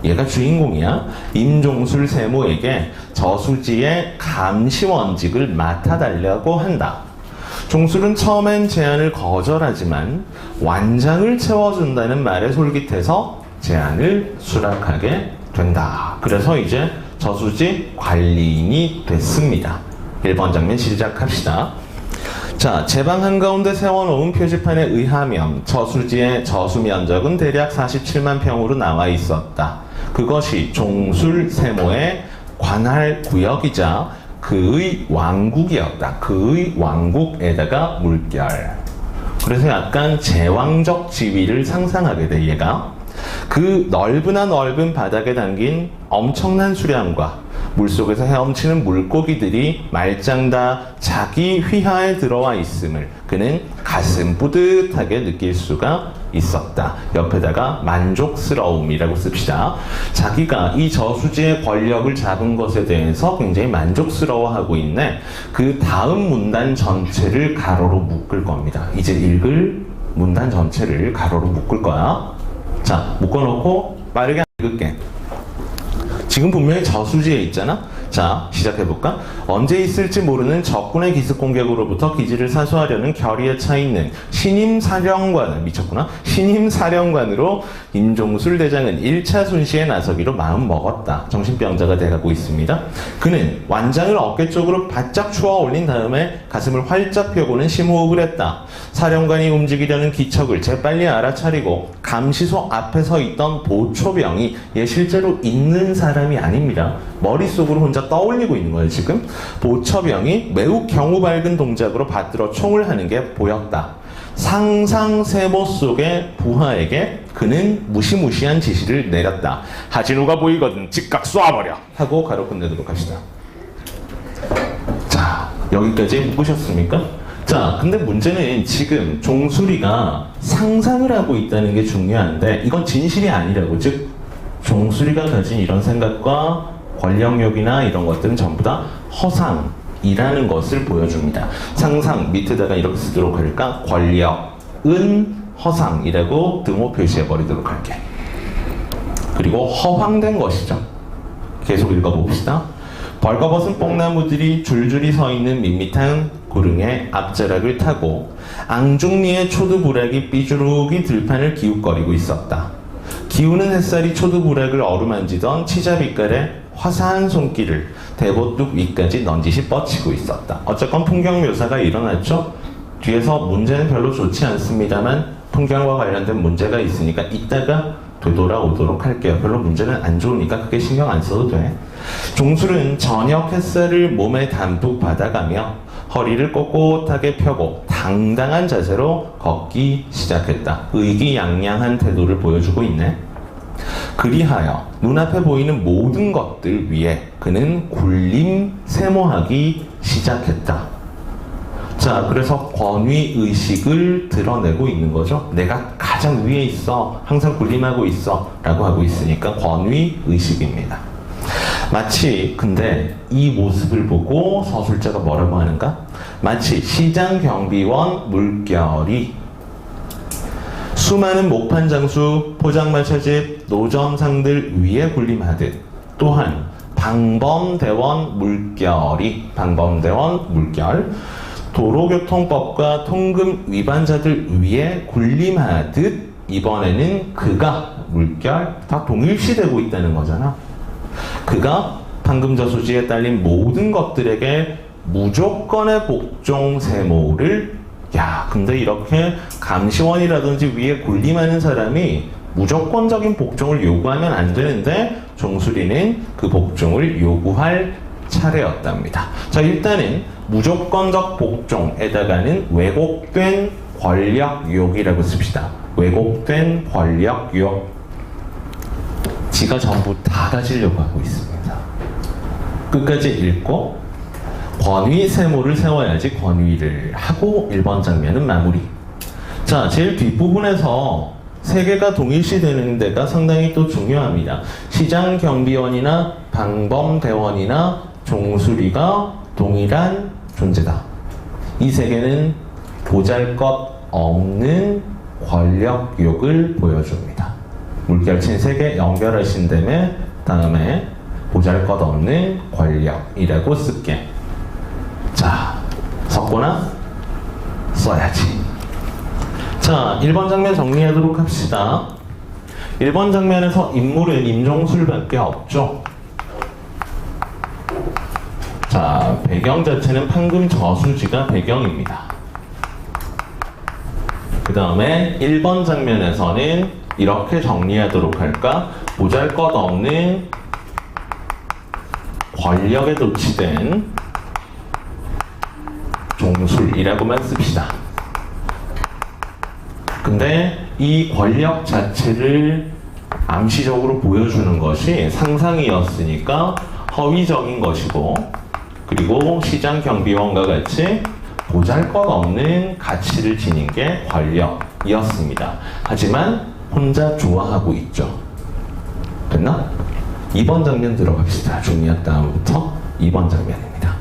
S1: 얘가 주인공이야. 임종술 세모에게 저수지의 감시원직을 맡아달라고 한다. 종술은 처음엔 제안을 거절하지만 완장을 채워준다는 말에 솔깃해서 제안을 수락하게 된다. 그래서 이제 저수지 관리인이 됐습니다. 1번 장면 시작합시다. 자, 제방 한가운데 세워놓은 표지판에 의하면 저수지의 저수 면적은 대략 47만 평으로 나와 있었다. 그것이 종술 세모의 관할 구역이자 그의 왕국이었다. 그의 왕국에다가 물결. 그래서 약간 제왕적 지위를 상상하게 돼, 얘가. 그 넓은 바닥에 담긴 엄청난 수량과 물속에서 헤엄치는 물고기들이 말짱 다 자기 휘하에 들어와 있음을 그는 가슴 뿌듯하게 느낄 수가 있었다. 옆에다가 만족스러움이라고 씁시다. 자기가 이 저수지의 권력을 잡은 것에 대해서 굉장히 만족스러워하고 있네. 그 다음 문단 전체를 가로로 묶을 겁니다. 이제 읽을 문단 전체를 가로로 묶을 거야. 자, 묶어놓고 빠르게 읽을게. 지금 분명히 저수지에 있잖아. 자, 시작해볼까? 언제 있을지 모르는 적군의 기습 공격으로부터 기지를 사수하려는 결의에 차 있는 신임 사령관을, 미쳤구나, 신임 사령관으로 임종술 대장은 1차 순시에 나서기로 마음 먹었다. 정신병자가 돼가고 있습니다. 그는 완장을 어깨 쪽으로 바짝 추어 올린 다음에 가슴을 활짝 펴고는 심호흡을 했다. 사령관이 움직이려는 기척을 재빨리 알아차리고 감시소 앞에 서 있던 보초병이 얘 실제로 있는 사람이 아닙니다. 머릿속으로 혼자 떠올리고 있는 거예요, 지금. 보초병이 매우 경우 밝은 동작으로 받들어 총을 하는 게 보였다. 상상 세모 속의 부하에게 그는 무시무시한 지시를 내렸다. 하진우가 보이거든 즉각 쏴버려 하고 가로 끝내도록 합시다. 자, 여기까지 묶으셨습니까? 자, 근데 문제는 지금 종수리가 상상을 하고 있다는 게 중요한데 이건 진실이 아니라고. 즉 종수리가 가진 이런 생각과 권력욕이나 이런 것들은 전부 다 허상이라는 것을 보여줍니다. 상상 밑에다가 이렇게 쓰도록 할까? 권력은 허상이라고 등호 표시해버리도록 할게. 그리고 허황된 것이죠. 계속 읽어봅시다. 벌거벗은 뽕나무들이 줄줄이 서 있는 밋밋한 구릉의 앞자락을 타고 앙중리의 초두부락이 삐주룩이 들판을 기웃거리고 있었다. 기우는 햇살이 초두부락을 어루만지던 치자빛깔의 화사한 손길을 대보뚝 위까지 넌지시 뻗치고 있었다. 어쨌건 풍경 묘사가 일어났죠. 뒤에서 문제는 별로 좋지 않습니다만 풍경과 관련된 문제가 있으니까 이따가 되돌아오도록 할게요. 별로 문제는 안 좋으니까 크게 신경 안 써도 돼. 종술은 저녁 햇살을 몸에 담뿍 받아가며 허리를 꼿꼿하게 펴고 당당한 자세로 걷기 시작했다. 의기양양한 태도를 보여주고 있네. 그리하여 눈앞에 보이는 모든 것들 위에 그는 군림세모하기 시작했다. 자, 그래서 권위의식을 드러내고 있는 거죠. 내가 가장 위에 있어, 항상 군림하고 있어 라고 하고 있으니까 권위의식입니다. 마치 근데 이 모습을 보고 서술자가 뭐라고 하는가? 마치 시장경비원 물결이 수많은 목판장수, 포장마차집, 노점상들 위에 군림하듯 또한 방범대원 물결이, 방범대원 물결, 도로교통법과 통금 위반자들 위에 군림하듯 이번에는 그가, 물결, 다 동일시되고 있다는 거잖아. 그가 방금 저수지에 딸린 모든 것들에게 무조건의 복종 세모를, 야, 근데 이렇게 감시원이라든지 위에 군림하는 사람이 무조건적인 복종을 요구하면 안 되는데 종수리는 그 복종을 요구할 차례였답니다. 자, 일단은 무조건적 복종에다가는 왜곡된 권력욕이라고 씁시다. 왜곡된 권력욕. 지가 전부 다 가지려고 하고 있습니다. 끝까지 읽고 권위 세모를 세워야지 권위를 하고 1번 장면은 마무리. 자, 제일 뒷부분에서 세 개가 동일시되는 데가 상당히 또 중요합니다. 시장경비원이나 방범대원이나 종수리가 동일한 존재다. 이 세 개는 보잘것없는 권력욕을 보여줍니다. 물결친 세 개 연결하신 다음에 보잘것없는 권력이라고 쓸게. 자, 섞거나 써야지. 자, 1번 장면 정리하도록 합시다. 1번 장면에서 인물은 임종술밖에 없죠. 자, 배경 자체는 판금 저수지가 배경입니다. 그 다음에 1번 장면에서는 이렇게 정리하도록 할까? 보잘것없는 권력에 도취된 종술이라고만 씁시다. 근데 이 권력 자체를 암시적으로 보여주는 것이 상상이었으니까 허위적인 것이고, 그리고 시장 경비원과 같이 보잘것없는 가치를 지닌 게 권력이었습니다. 하지만 혼자 좋아하고 있죠. 됐나? 2번 장면 들어갑시다. 중요한 다음부터 2번 장면입니다.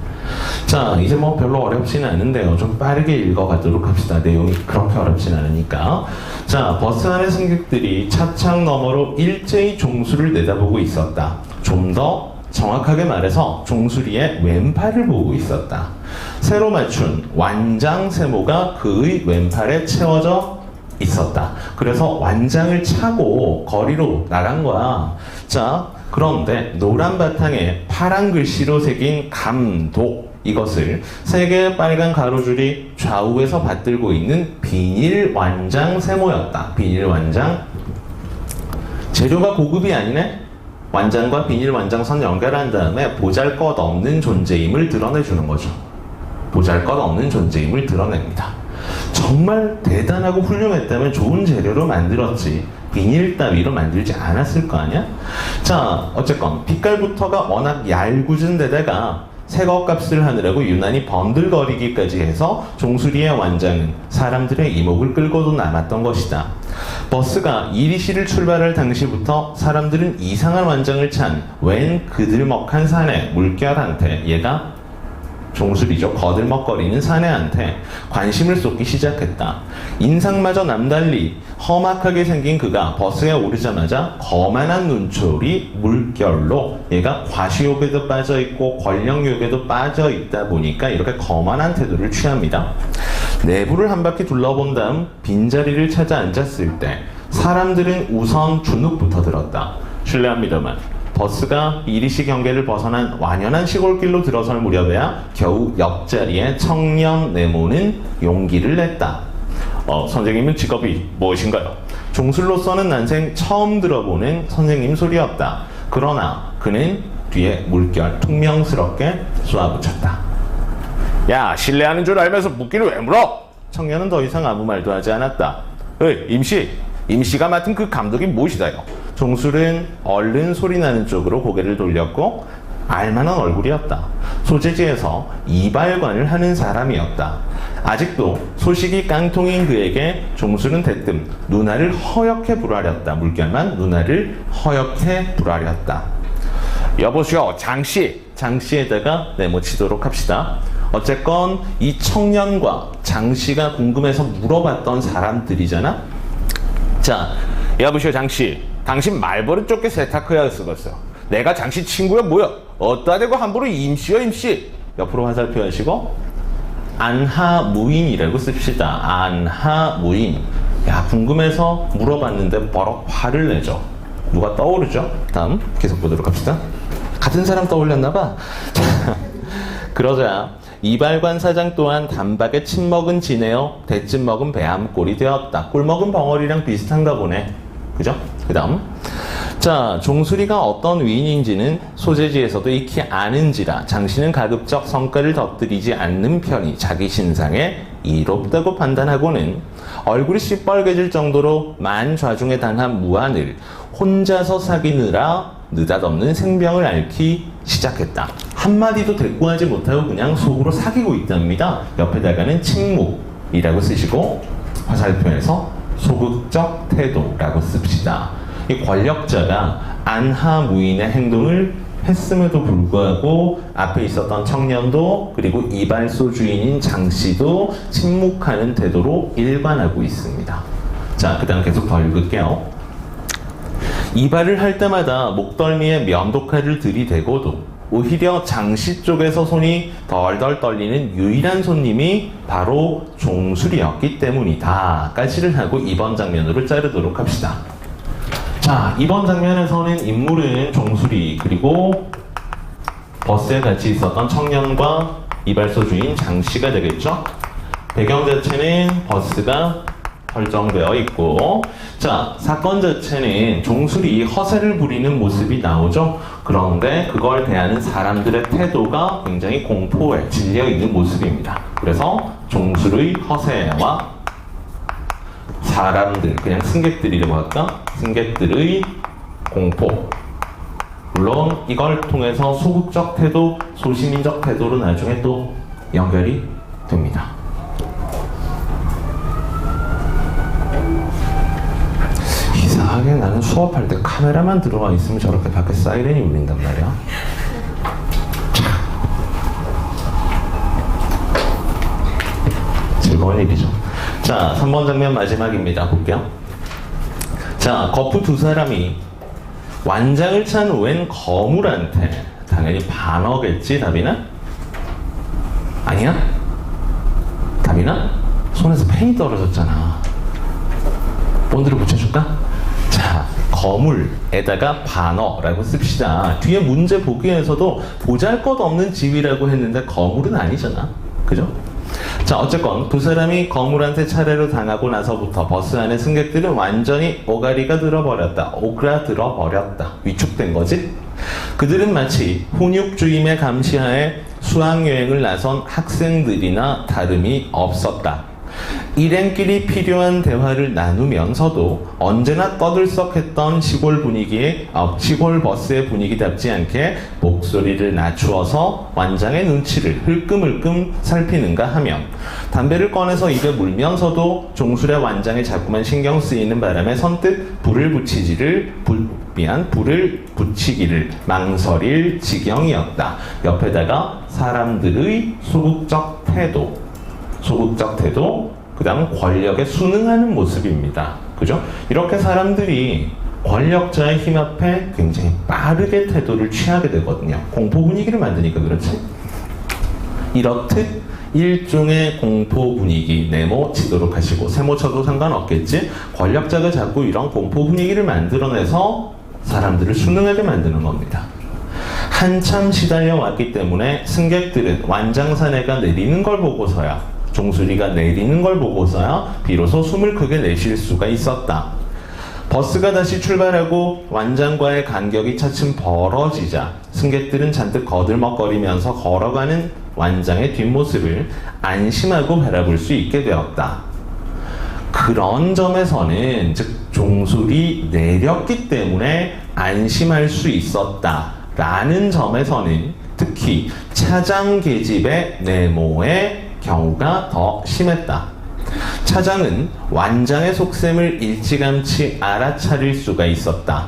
S1: 자, 이제 뭐 별로 어렵지는 않은데요. 좀 빠르게 읽어가도록 합시다. 내용이 그렇게 어렵진 않으니까. 자, 버스 안의 승객들이 차창 너머로 일제히 종수를 내다보고 있었다. 좀 더 정확하게 말해서 종수리의 왼팔을 보고 있었다. 새로 맞춘 완장 세모가 그의 왼팔에 채워져 있었다. 그래서 완장을 차고 거리로 나간 거야. 자, 그런데 노란 바탕에 파란 글씨로 새긴 감독, 이것을 세 개의 빨간 가로줄이 좌우에서 받들고 있는 비닐 완장 세모였다. 비닐 완장. 재료가 고급이 아니네? 완장과 비닐 완장선 연결한 다음에 보잘것없는 존재임을 드러내주는 거죠. 보잘것없는 존재임을 드러냅니다. 정말 대단하고 훌륭했다면 좋은 재료로 만들었지 비닐 따위로 만들지 않았을 거 아니야? 자, 어쨌건 빛깔부터가 워낙 얄궂은 데다가 새거 값을 하느라고 유난히 번들거리기까지 해서 종수리의 완장은 사람들의 이목을 끌고도 남았던 것이다. 버스가 이리시를 출발할 당시부터 사람들은 이상한 완장을 찬 웬 그들먹한 사내 물결한테, 얘가 종수리죠. 거들먹거리는 사내한테 관심을 쏟기 시작했다. 인상마저 남달리 험악하게 생긴 그가 버스에 오르자마자 거만한 눈초리 물결로, 얘가 과시욕에도 빠져있고 권력욕에도 빠져있다 보니까 이렇게 거만한 태도를 취합니다. 내부를 한 바퀴 둘러본 다음 빈자리를 찾아 앉았을 때 사람들은 우선 주눅부터 들었다. 실례합니다만 버스가 이리시 경계를 벗어난 완연한 시골길로 들어설 무렵에야 겨우 옆자리에 청년 네모는 용기를 냈다. 선생님은 직업이 무엇인가요? 종술로서는 난생 처음 들어보는 선생님 소리였다. 그러나 그는 뒤에 물결 퉁명스럽게 쏘아붙였다. 야, 실례하는 줄 알면서 묻기를 왜 물어? 청년은 더 이상 아무 말도 하지 않았다. 임씨가 맡은 그 감독이 무엇이다요? 종술은 얼른 소리나는 쪽으로 고개를 돌렸고 알만한 얼굴이었다. 소재지에서 이발관을 하는 사람이었다. 아직도 소식이 깡통인 그에게 종술은 대뜸 누나를 허옇게 불아렸다. 물결만 누나를 허옇게 불아렸다. 여보시오, 장씨. 장씨에다가 네모치도록 합시다. 어쨌건 이 청년과 장씨가 궁금해서 물어봤던 사람들이잖아. 자, 여보시오, 장씨. 당신 말버릇 좁게 세탁해야 쓰겠어. 내가 장씨 친구야 뭐야? 어따 대고 함부로 임씨여 임씨. 옆으로 화살표 하시고 안하무인이라고 씁시다. 안하무인. 야, 궁금해서 물어봤는데 버럭 화를 내죠. 누가 떠오르죠? 다음 계속 보도록 합시다. 같은 사람 떠올렸나봐. 그러자 이발관 사장 또한 단박에 침먹은 지내어 대쯤 먹은 배암꼴이 되었다. 꿀 먹은 벙어리랑 비슷한가 보네. 그죠? 그 다음. 자, 종수리가 어떤 위인인지는 소재지에서도 익히 아는지라 장씨는 가급적 성과를 덧들이지 않는 편이 자기 신상에 이롭다고 판단하고는 얼굴이 시뻘개질 정도로 만좌중에 당한 무안을 혼자서 사귀느라 느닷없는 생병을 앓기 시작했다. 한마디도 대꾸하지 못하고 그냥 속으로 사귀고 있답니다. 옆에다가는 침묵이라고 쓰시고 화살표에서 소극적 태도라고 씁시다. 이 권력자가 안하무인의 행동을 했음에도 불구하고 앞에 있었던 청년도 그리고 이발소 주인인 장씨도 침묵하는 태도로 일관하고 있습니다. 자, 그 다음 계속 더 읽을게요. 이발을 할 때마다 목덜미에 면도칼을 들이대고도 오히려 장씨 쪽에서 손이 덜덜 떨리는 유일한 손님이 바로 종술이었기 때문이다. 까지를 하고 이번 장면으로 자르도록 합시다. 자, 이번 장면에서는 인물은 종술이 그리고 버스에 같이 있었던 청년과 이발소 주인 장씨가 되겠죠. 배경 자체는 버스가 설정되어 있고, 자, 사건 자체는 종술이 허세를 부리는 모습이 나오죠. 그런데 그걸 대하는 사람들의 태도가 굉장히 공포에 질려 있는 모습입니다. 그래서 종술의 허세와 사람들, 그냥 승객들이라고 할까? 승객들의 공포, 물론 이걸 통해서 소극적 태도, 소시민적 태도로 나중에 또 연결이 됩니다. 이상하게 나는 수업할 때 카메라만 들어와 있으면 저렇게 밖에 사이렌이 울린단 말이야. 즐거운 일이죠. 자, 3번 장면 마지막입니다. 볼게요. 자, 거푸 두 사람이 완장을 찬 웬 거물한테, 당연히 반어겠지, 답이나? 아니야? 답이나? 손에서 펜이 떨어졌잖아. 본드를 붙여줄까? 자, 거물에다가 반어라고 씁시다. 뒤에 문제 보기에서도 보잘것없는 지위라고 했는데 거물은 아니잖아. 그죠? 자, 어쨌건 두 사람이 거물한테 차례로 당하고 나서부터 버스 안의 승객들은 완전히 오그라들어 버렸다. 위축된 거지? 그들은 마치 훈육주임의 감시하에 수학여행을 나선 학생들이나 다름이 없었다. 일행끼리 필요한 대화를 나누면서도 언제나 떠들썩했던 시골 버스의 분위기답지 않게 목소리를 낮추어서 완장의 눈치를 흘끔흘끔 살피는가 하며 담배를 꺼내서 입에 물면서도 종술의 완장에 자꾸만 신경 쓰이는 바람에 선뜻 불을 붙이기를 망설일 지경이었다. 옆에다가 사람들의 소극적 태도, 그 다음 권력에 순응하는 모습입니다. 그죠? 이렇게 사람들이 권력자의 힘 앞에 굉장히 빠르게 태도를 취하게 되거든요. 공포 분위기를 만드니까 그렇지? 이렇듯 일종의 공포 분위기, 네모 치도록 하시고, 세모 쳐도 상관없겠지? 권력자가 자꾸 이런 공포 분위기를 만들어내서 사람들을 순응하게 만드는 겁니다. 한참 시달려 왔기 때문에 승객들은 완장사내가 내리는 걸 보고서야, 종수리가 내리는 걸 보고서야 비로소 숨을 크게 내쉴 수가 있었다. 버스가 다시 출발하고 완장과의 간격이 차츰 벌어지자 승객들은 잔뜩 거들먹거리면서 걸어가는 완장의 뒷모습을 안심하고 바라볼 수 있게 되었다. 그런 점에서는, 즉 종술이 내렸기 때문에 안심할 수 있었다 라는 점에서는 특히 차장 계집의 네모의 경우가 더 심했다. 차장은 완장의 속셈을 일찌감치 알아차릴 수가 있었다.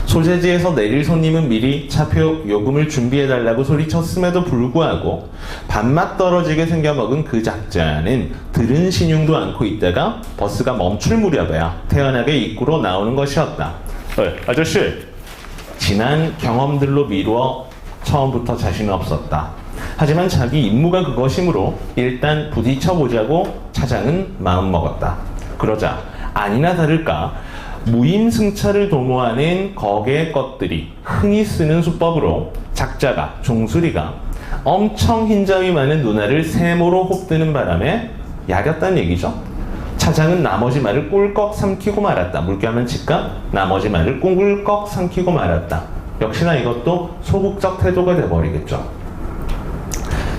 S1: 소재지에서 내릴 손님은 미리 차표 요금을 준비해달라고 소리쳤음에도 불구하고 밥맛 떨어지게 생겨먹은 그 작자는 들은 신용도 않고 있다가 버스가 멈출 무렵에야 태연하게 입구로 나오는 것이었다. 아저씨! 지난 경험들로 미루어 처음부터 자신은 없었다. 하지만 자기 임무가 그것이므로 일단 부딪혀보자고 차장은 마음먹었다. 그러자 아니나 다를까 무임승차를 도모하는 거기의 것들이 흔히 쓰는 수법으로 작자가, 종수리가 엄청 흰자위 많은 누나를 세모로 홉드는 바람에 야겼다는 얘기죠. 차장은 나머지 말을 꿀꺽 삼키고 말았다. 물결만 칠까? 나머지 말을 꿀꺽 삼키고 말았다. 역시나 이것도 소극적 태도가 돼버리겠죠.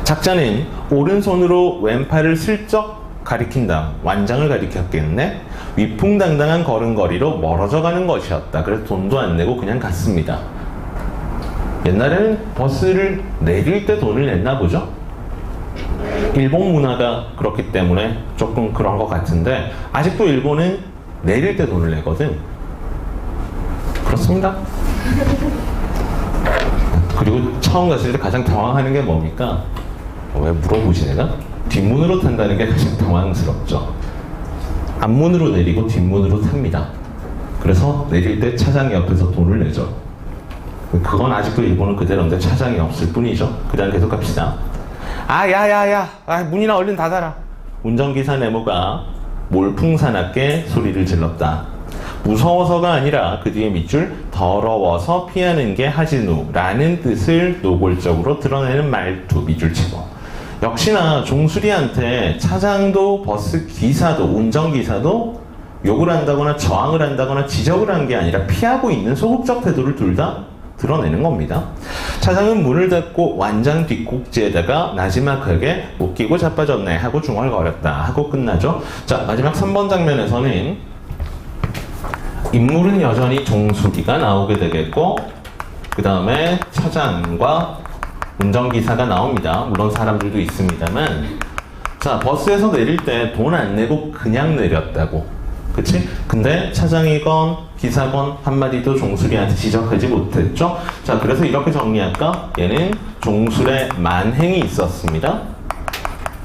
S1: 작자는 오른손으로 왼팔을 슬쩍 가리킨다. 완장을 가리켰겠네. 위풍당당한 걸음걸이로 멀어져 가는 것이었다. 그래서 돈도 안 내고 그냥 갔습니다. 옛날에는 버스를 내릴 때 돈을 냈나 보죠? 일본 문화가 그렇기 때문에 조금 그런 것 같은데 아직도 일본은 내릴 때 돈을 내거든. 그렇습니다. 그리고 처음 갔을 때 가장 당황하는 게 뭡니까? 왜 물어보지 내가? 뒷문으로 탄다는 게 가장 당황스럽죠. 앞문으로 내리고 뒷문으로 탑니다. 그래서 내릴 때 차장이 옆에서 돈을 내죠. 그건 아직도 일본은 그대로인데 차장이 없을 뿐이죠. 그 다음 계속 갑시다. 야야야, 문이나 얼른 닫아라. 운전기사 네모가 몰풍사납게 소리를 질렀다. 무서워서가 아니라 그 뒤에 밑줄 더러워서 피하는 게 하진우라는 뜻을 노골적으로 드러내는 말투 밑줄치고. 역시나 종수리한테 차장도 버스 기사도 운전기사도 욕을 한다거나 저항을 한다거나 지적을 한 게 아니라 피하고 있는 소극적 태도를 둘 다 드러내는 겁니다. 차장은 문을 닫고 완장 뒷꼭지에다가 나지막하게 웃기고 자빠졌네 하고 중얼거렸다 하고 끝나죠. 자, 마지막 3번 장면에서는 인물은 여전히 종수리가 나오게 되겠고 그 다음에 차장과 운전기사가 나옵니다. 물론 사람들도 있습니다만. 자, 버스에서 내릴 때 돈 안 내고 그냥 내렸다고. 그치? 근데 차장이건 기사건 한마디도 종술이한테 지적하지 못했죠? 자, 그래서 이렇게 정리할까? 얘는 종술의 만행이 있었습니다.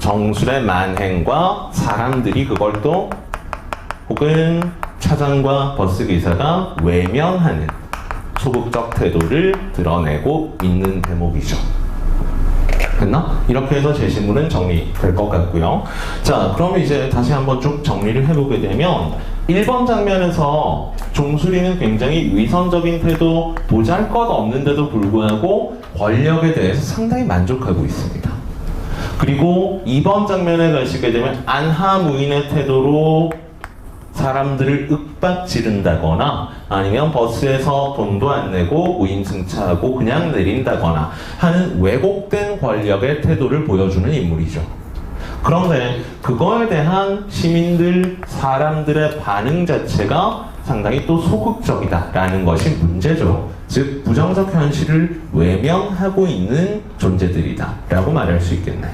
S1: 정술의 만행과 사람들이 그걸 또 혹은 차장과 버스기사가 외면하는 소극적 태도를 드러내고 있는 대목이죠. 됐나? 이렇게 해서 제시문은 정리될 것 같고요. 자, 그럼 이제 다시 한번 쭉 정리를 해보게 되면 1번 장면에서 종술이는 굉장히 위선적인 태도, 보잘것없는데도 불구하고 권력에 대해서 상당히 만족하고 있습니다. 그리고 2번 장면에 가시게 되면 안하무인의 태도로 사람들을 윽박지른다거나 아니면 버스에서 돈도 안 내고 무임승차하고 그냥 내린다거나 하는 왜곡된 권력의 태도를 보여주는 인물이죠. 그런데 그거에 대한 시민들, 사람들의 반응 자체가 상당히 또 소극적이다라는 것이 문제죠. 즉 부정적 현실을 외면하고 있는 존재들이다라고 말할 수 있겠네.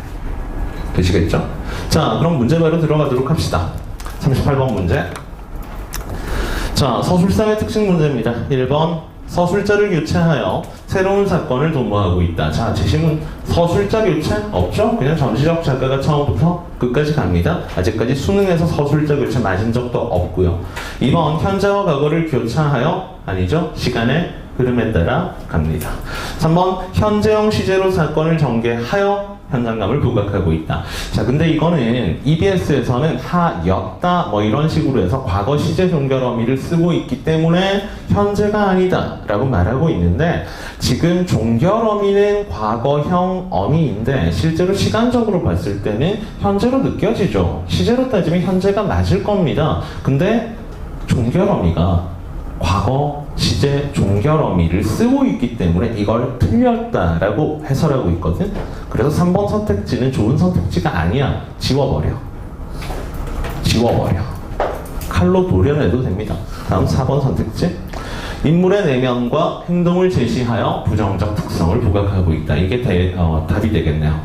S1: 되시겠죠? 자, 그럼 문제 바로 들어가도록 합시다. 38번 문제. 자, 서술상의 특징 문제입니다. 1번, 서술자를 교체하여 새로운 사건을 도모하고 있다. 자, 제시문 서술자 교체? 없죠? 그냥 전시적 작가가 처음부터 끝까지 갑니다. 아직까지 수능에서 서술자 교체 맞은 적도 없고요. 2번, 현재와 과거를 교차하여? 아니죠? 시간의 흐름에 따라 갑니다. 3번, 현재형 시제로 사건을 전개하여 현장감을 부각하고 있다. 자, 근데 이거는 EBS에서는 하였다 뭐 이런 식으로 해서 과거 시제 종결 어미를 쓰고 있기 때문에 현재가 아니다 라고 말하고 있는데, 지금 종결 어미는 과거형 어미인데 실제로 시간적으로 봤을 때는 현재로 느껴지죠. 시제로 따지면 현재가 맞을 겁니다. 근데 종결 어미가 과거 시제 종결 어미를 쓰고 있기 때문에 이걸 틀렸다라고 해설하고 있거든. 그래서 3번 선택지는 좋은 선택지가 아니야. 지워버려. 지워버려. 칼로 도려내도 됩니다. 다음 4번 선택지. 인물의 내면과 행동을 제시하여 부정적 특성을 부각하고 있다. 이게 답이 되겠네요.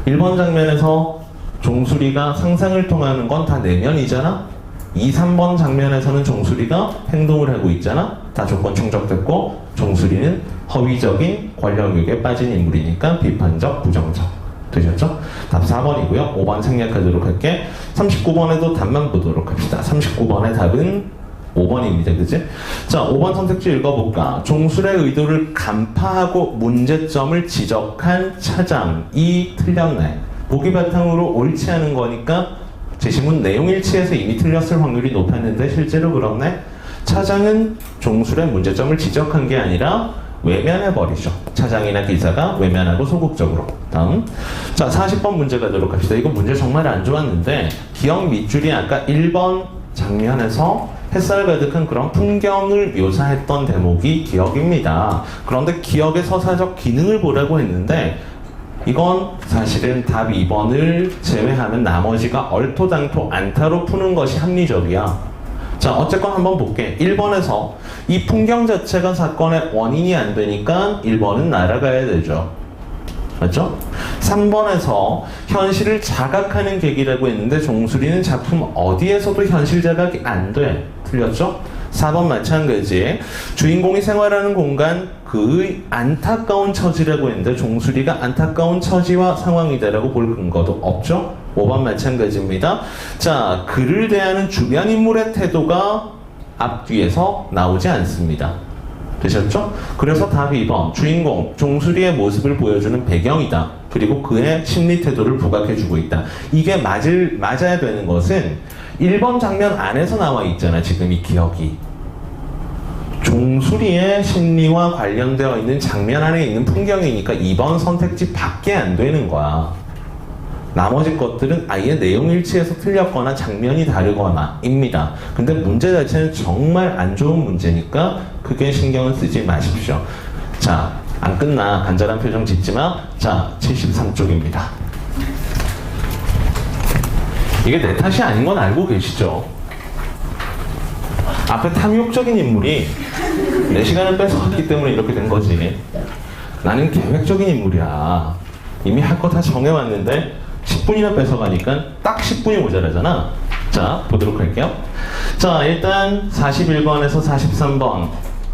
S1: 1번 장면에서 종수리가 상상을 통하는 건 다 내면이잖아. 2, 3번 장면에서는 종수리가 행동을 하고 있잖아. 다 조건 충족됐고 종수리는 허위적인 권력욕에 빠진 인물이니까 비판적, 부정적. 되셨죠? 답 4번이고요. 5번 생략하도록 할게. 39번에도 답만 보도록 합시다. 39번의 답은 5번입니다. 그치? 자, 5번 선택지 읽어볼까? 종술의 의도를 간파하고 문제점을 지적한 차장이 틀렸네. 보기 바탕으로 옳지 않은 거니까 제시문 내용 일치해서 이미 틀렸을 확률이 높았는데 실제로 그렇네? 차장은 종술의 문제점을 지적한 게 아니라 외면해버리죠. 차장이나 기사가 외면하고 소극적으로. 다음. 자, 40번 문제 가도록 합시다. 이거 문제 정말 안 좋았는데 기억 밑줄이 아까 1번 장면에서 햇살 가득한 그런 풍경을 묘사했던 대목이 기억입니다. 그런데 기억의 서사적 기능을 보라고 했는데 이건 사실은 답 2번을 제외하면 나머지가 얼토당토 않다로 푸는 것이 합리적이야. 자, 어쨌건 한번 볼게. 1번에서 이 풍경 자체가 사건의 원인이 안 되니까 1번은 날아가야 되죠. 맞죠? 3번에서 현실을 자각하는 계기라고 했는데 종수리는 작품 어디에서도 현실 자각이 안 돼. 틀렸죠? 4번 마찬가지. 주인공이 생활하는 공간 그의 안타까운 처지라고 했는데 종수리가 안타까운 처지와 상황이다라고 볼 근거도 없죠? 5번 마찬가지입니다. 자, 그를 대하는 주변 인물의 태도가 앞뒤에서 나오지 않습니다. 되셨죠? 그래서 답 2번. 주인공 종수리의 모습을 보여주는 배경이다. 그리고 그의 심리 태도를 부각해주고 있다. 이게 맞아야 되는 것은 1번 장면 안에서 나와 있잖아. 지금 이 기억이. 종수리의 심리와 관련되어 있는 장면 안에 있는 풍경이니까 2번 선택지 밖에 안 되는 거야. 나머지 것들은 아예 내용 일치해서 틀렸거나 장면이 다르거나 입니다. 근데 문제 자체는 정말 안 좋은 문제니까 크게 신경을 쓰지 마십시오. 자, 안 끝나. 간절한 표정 짓지 마. 자, 73쪽입니다. 이게 내 탓이 아닌 건 알고 계시죠? 앞에 탐욕적인 인물이 내 시간을 뺏어왔기 때문에 이렇게 된 거지. 나는 계획적인 인물이야. 이미 할 거 다 정해왔는데 10분이나 뺏어가니까 딱 10분이 모자라잖아. 자, 보도록 할게요. 자, 일단 41번에서 43번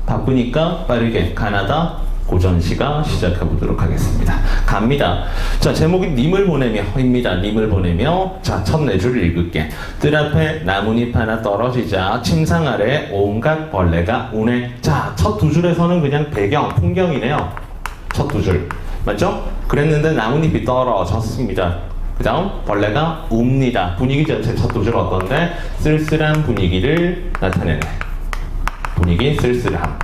S1: 바쁘니까 빠르게 가나다 고전시가 시작해보도록 하겠습니다. 갑니다. 자, 제목이 님을 보내며입니다. 님을 보내며. 자, 첫 네 줄을 읽을게. 뜰 앞에 나뭇잎 하나 떨어지자 침상 아래 온갖 벌레가 우네. 자, 첫 두 줄에서는 그냥 배경, 풍경이네요. 첫 두 줄. 맞죠? 그랬는데 나뭇잎이 떨어졌습니다. 그 다음 벌레가 웁니다. 분위기 자체 첫 두 줄 어떤데? 쓸쓸한 분위기를 나타내네. 분위기 쓸쓸함.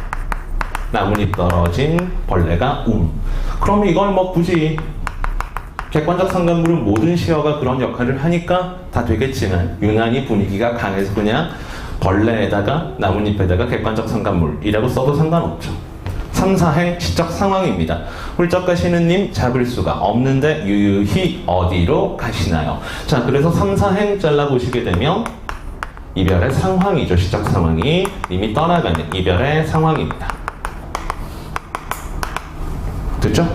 S1: 나뭇잎 떨어진 벌레가 그럼 이걸 뭐 굳이 객관적 상관물은 모든 시어가 그런 역할을 하니까 다 되겠지만 유난히 분위기가 강해서 그냥 벌레에다가 나뭇잎에다가 객관적 상관물이라고 써도 상관없죠. 3, 4행 시적 상황입니다. 훌쩍 가시는 님 잡을 수가 없는데 유유히 어디로 가시나요? 자, 그래서 3, 4행 잘라보시게 되면 이별의 상황이죠. 시적 상황이 님이 떠나가는 이별의 상황입니다. 됐죠?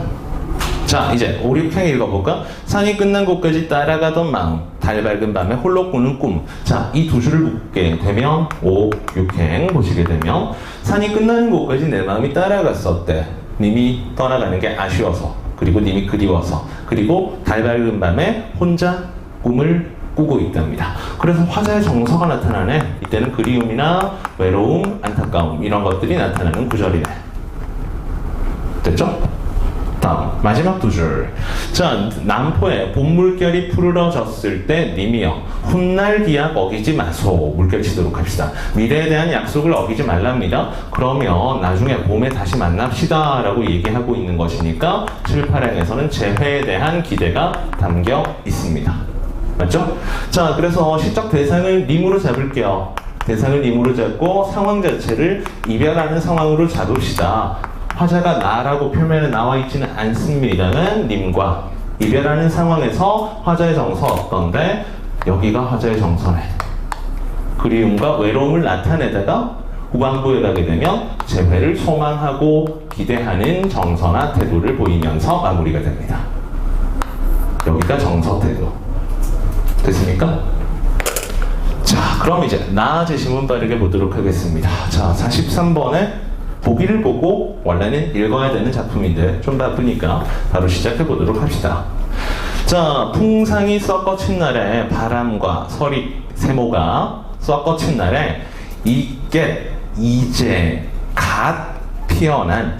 S1: 자, 이제 5, 6행 읽어볼까? 산이 끝난 곳까지 따라가던 마음, 달 밝은 밤에 홀로 꾸는 꿈. 자, 이 두 줄을 붙게 되면 5, 6행 보시게 되면 산이 끝나는 곳까지 내 마음이 따라갔었대. 님이 떠나가는 게 아쉬워서, 그리고 님이 그리워서, 그리고 달 밝은 밤에 혼자 꿈을 꾸고 있답니다. 그래서 화자의 정서가 나타나네. 이때는 그리움이나 외로움, 안타까움 이런 것들이 나타나는 구절이네. 됐죠? 다음 마지막 두 줄. 자, 남포에 봄 물결이 푸르러졌을 때 님이여 훗날 기약 어기지 마소. 물결 치도록 합시다. 미래에 대한 약속을 어기지 말랍니다. 그러면 나중에 봄에 다시 만납시다 라고 얘기하고 있는 것이니까 7, 8행에서는 재회에 대한 기대가 담겨 있습니다. 맞죠? 자, 그래서 시적 대상을 님으로 잡을게요. 대상을 님으로 잡고 상황 자체를 이별하는 상황으로 잡읍시다. 화자가 나라고 표면에 나와 있지는 않습니다만 님과 이별하는 상황에서 화자의 정서 어떤데? 여기가 화자의 정서네. 그리움과 외로움을 나타내다가 후반부에 가게 되면 재회를 소망하고 기대하는 정서나 태도를 보이면서 마무리가 됩니다. 여기가 정서 태도. 됐습니까? 자, 그럼 이제 나 제시문 빠르게 보도록 하겠습니다. 자, 43번에 보기를 보고 원래는 읽어야 되는 작품인데 좀 바쁘니까 바로 시작해 보도록 합시다. 자, 풍상이 썩어친 날에 바람과 서리 세모가 썩어친 날에 이제 갓 피어난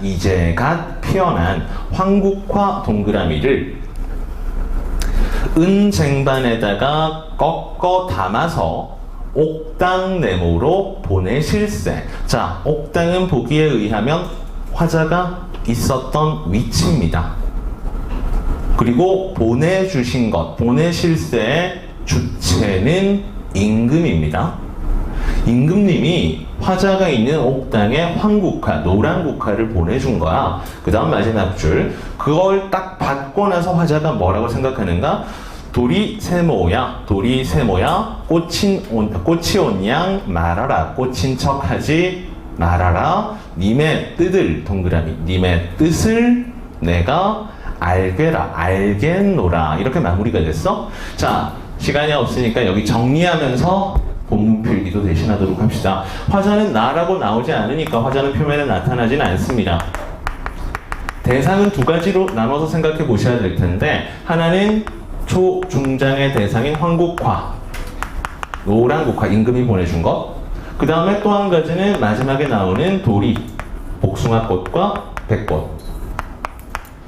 S1: 황국화 동그라미를 은쟁반에다가 꺾어 담아서 옥당 네모로 보내실세. 자, 옥당은 보기에 의하면 화자가 있었던 위치입니다. 그리고 보내주신 것, 보내실세의 주체는 임금입니다. 임금님이 화자가 있는 옥당에 황국화, 노란 국화를 보내준 거야. 그 다음 마지막 줄. 그걸 딱 받고 나서 화자가 뭐라고 생각하는가? 돌이 세모야 꽃이 온 양 말하라. 꽃인 척 하지 말아라. 님의 뜻을 동그라미 님의 뜻을 내가 알겠노라. 이렇게 마무리가 됐어. 자, 시간이 없으니까 여기 정리하면서 본문 필기도 대신하도록 합시다. 화자는 나라고 나오지 않으니까 화자는 표면에 나타나진 않습니다. 대상은 두 가지로 나눠서 생각해 보셔야 될 텐데, 하나는 초중장의 대상인 황국화, 노란 국화, 임금이 보내준 것. 그 다음에 또 한 가지는 마지막에 나오는 도리, 복숭아꽃과 백꽃.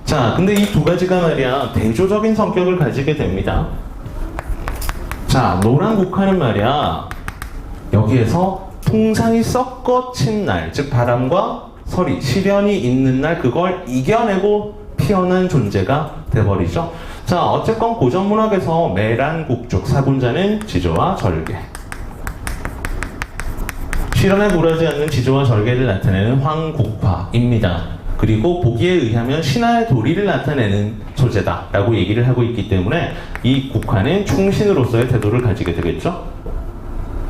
S1: 자, 근데 이 두 가지가 말이야 대조적인 성격을 가지게 됩니다. 자, 노란 국화는 말이야 여기에서 풍상이 썩어친 날, 즉 바람과 서리, 시련이 있는 날, 그걸 이겨내고 피어난 존재가 돼버리죠. 자, 어쨌건 고전문학에서 매란국죽, 사군자는 지조와 절개, 시련에 굴하지 않는 지조와 절개를 나타내는 황국화입니다. 그리고 보기에 의하면 신하의 도리를 나타내는 소재다 라고 얘기를 하고 있기 때문에 이 국화는 충신으로서의 태도를 가지게 되겠죠.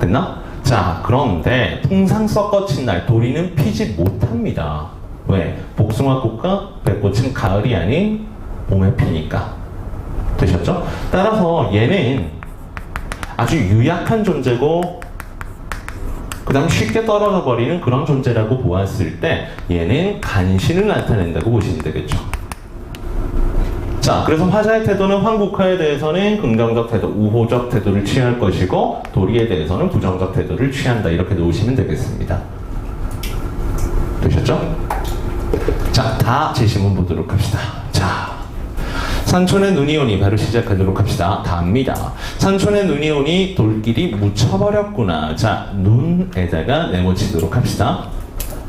S1: 됐나? 자, 그런데 풍상 썩거친 날 도리는 피지 못합니다. 왜? 복숭아꽃과 백꽃은 가을이 아닌 봄에 피니까. 되셨죠? 따라서 얘는 아주 유약한 존재고 그 다음 쉽게 떨어져 버리는 그런 존재라고 보았을 때 얘는 간신을 나타낸다고 보시면 되겠죠. 자, 그래서 화자의 태도는 황국화에 대해서는 긍정적 태도, 우호적 태도를 취할 것이고 도리에 대해서는 부정적 태도를 취한다. 이렇게 놓으시면 되겠습니다. 되셨죠? 자, 다 제시문 보도록 합시다. 자, 산촌에 눈이 오니 바로 시작하도록 합시다. 다입니다. 산촌에 눈이 오니 돌길이 묻혀버렸구나. 자, 눈에다가 네모치도록 합시다.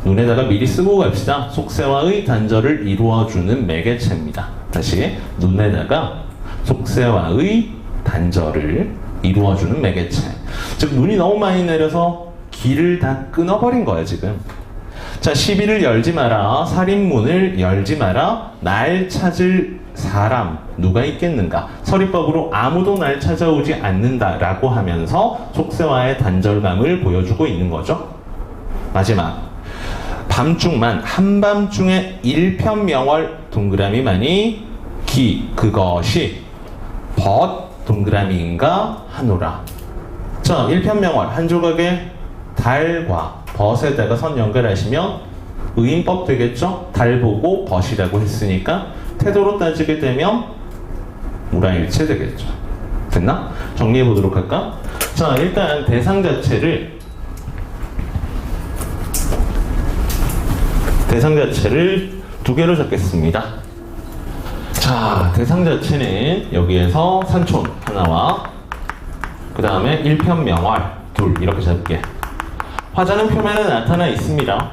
S1: 눈에다가 미리 쓰고 갑시다. 속세와의 단절을 이루어주는 매개체입니다. 다시 눈에다가 속세와의 단절을 이루어주는 매개체. 즉 눈이 너무 많이 내려서 길을 다 끊어버린 거야 지금. 자, 시비를 열지 마라. 살인문을 열지 마라. 날 찾을 사람 누가 있겠는가? 서리법으로 아무도 날 찾아오지 않는다라고 하면서 속세와의 단절감을 보여주고 있는 거죠. 마지막 밤중만 한밤중에 일편명월 동그라미만이 기 그것이 벗 동그라미인가 하노라. 자, 일편명월 한 조각의 달과 벗에다가 선 연결하시면 의인법 되겠죠? 달 보고 벗이라고 했으니까 태도로 따지게 되면 무라일체 되겠죠. 됐나? 정리해 보도록 할까? 자, 일단 대상 자체를 두 개로 적겠습니다. 자, 대상 자체는 여기에서 산촌 하나와 그 다음에 일편명월 둘 이렇게 잡을게. 화자는 표면에 나타나 있습니다.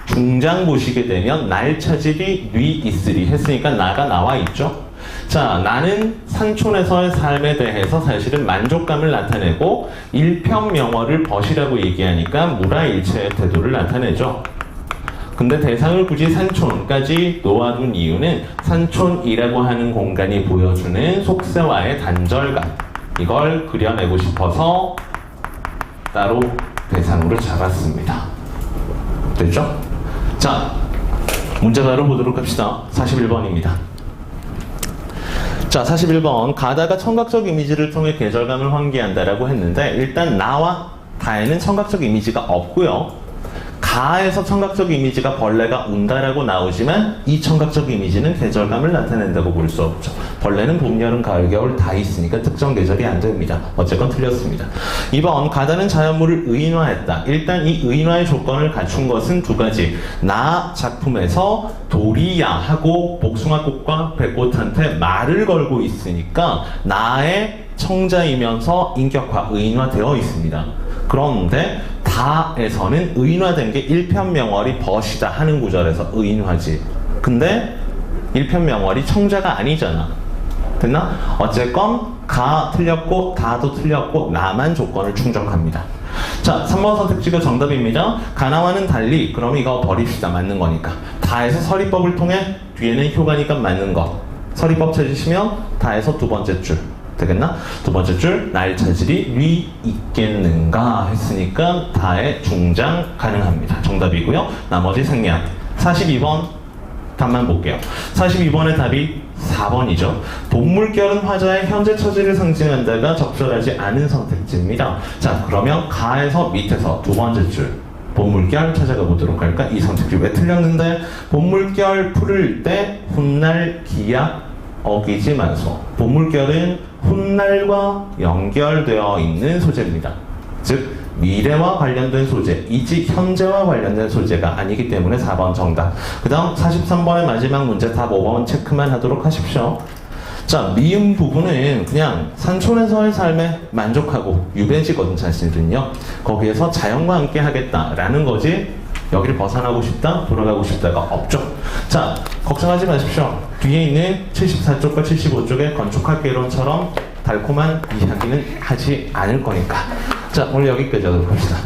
S1: 중장 보시게 되면 날 찾으리 뉘 있으리 했으니까 나가 나와 있죠. 자, 나는 산촌에서의 삶에 대해서 사실은 만족감을 나타내고 일편명월을 벗이라고 얘기하니까 무라일체의 태도를 나타내죠. 근데 대상을 굳이 산촌까지 놓아둔 이유는 산촌이라고 하는 공간이 보여주는 속세와의 단절감, 이걸 그려내고 싶어서 따로 대상으로 잡았습니다. 됐죠? 자, 문제 바로 보도록 합시다. 41번입니다. 자, 41번. 가다가 청각적 이미지를 통해 계절감을 환기한다라고 했는데 일단 나와 다에는 청각적 이미지가 없고요. 가에서 청각적 이미지가 벌레가 운다라고 나오지만 이 청각적 이미지는 계절감을 나타낸다고 볼 수 없죠. 벌레는 봄, 여름, 가을, 겨울 다 있으니까 특정 계절이 안 됩니다. 어쨌건 틀렸습니다. 2번. 가다는 자연물을 의인화했다. 일단 이 의인화의 조건을 갖춘 것은 두 가지. 나 작품에서 도리야 하고 복숭아꽃과 백꽃한테 말을 걸고 있으니까 나의 청자이면서 인격화, 의인화되어 있습니다. 그런데 다에서는 의인화된 게 일편명월이 벗이다 하는 구절에서 의인화지. 근데 일편명월이 청자가 아니잖아. 됐나? 어쨌건 가 틀렸고 다도 틀렸고 나만 조건을 충족합니다. 자, 3번 선택지가 정답입니다. 가나와는 달리, 그럼 이거 버립시다. 맞는 거니까. 다에서 서리법을 통해 뒤에는 효가니까 맞는 거. 서리법 찾으시면 다에서 두 번째 줄. 되겠나? 두 번째 줄, 날 찾으리 뉘 있겠는가 했으니까 다의 중장 가능합니다. 정답이고요. 나머지 생략. 42번 답만 볼게요. 42번의 답이 4번이죠. 봄물결은 화자의 현재 처지를 상징한다가 적절하지 않은 선택지입니다. 자, 그러면 가에서 밑에서 두 번째 줄 봄물결 찾아가 보도록 할까? 이 선택지 왜 틀렸는데? 봄물결 풀을 때 훗날 기약 어기지 마소. 봄물결은 훗날과 연결되어 있는 소재입니다. 즉 미래와 관련된 소재, 이지 현재와 관련된 소재가 아니기 때문에 4번 정답. 그 다음 43번의 마지막 문제 답 5번 체크만 하도록 하십시오. 자, 미음 부분은 그냥 산촌에서의 삶에 만족하고 유배지거든 사실은요. 거기에서 자연과 함께 하겠다라는 거지 여기를 벗어나고 싶다, 돌아가고 싶다가 없죠. 자, 걱정하지 마십시오. 뒤에 있는 74쪽과 75쪽의 건축학개론처럼 달콤한 이야기는 하지 않을 거니까. 자, 오늘 여기까지 하도록 합시다.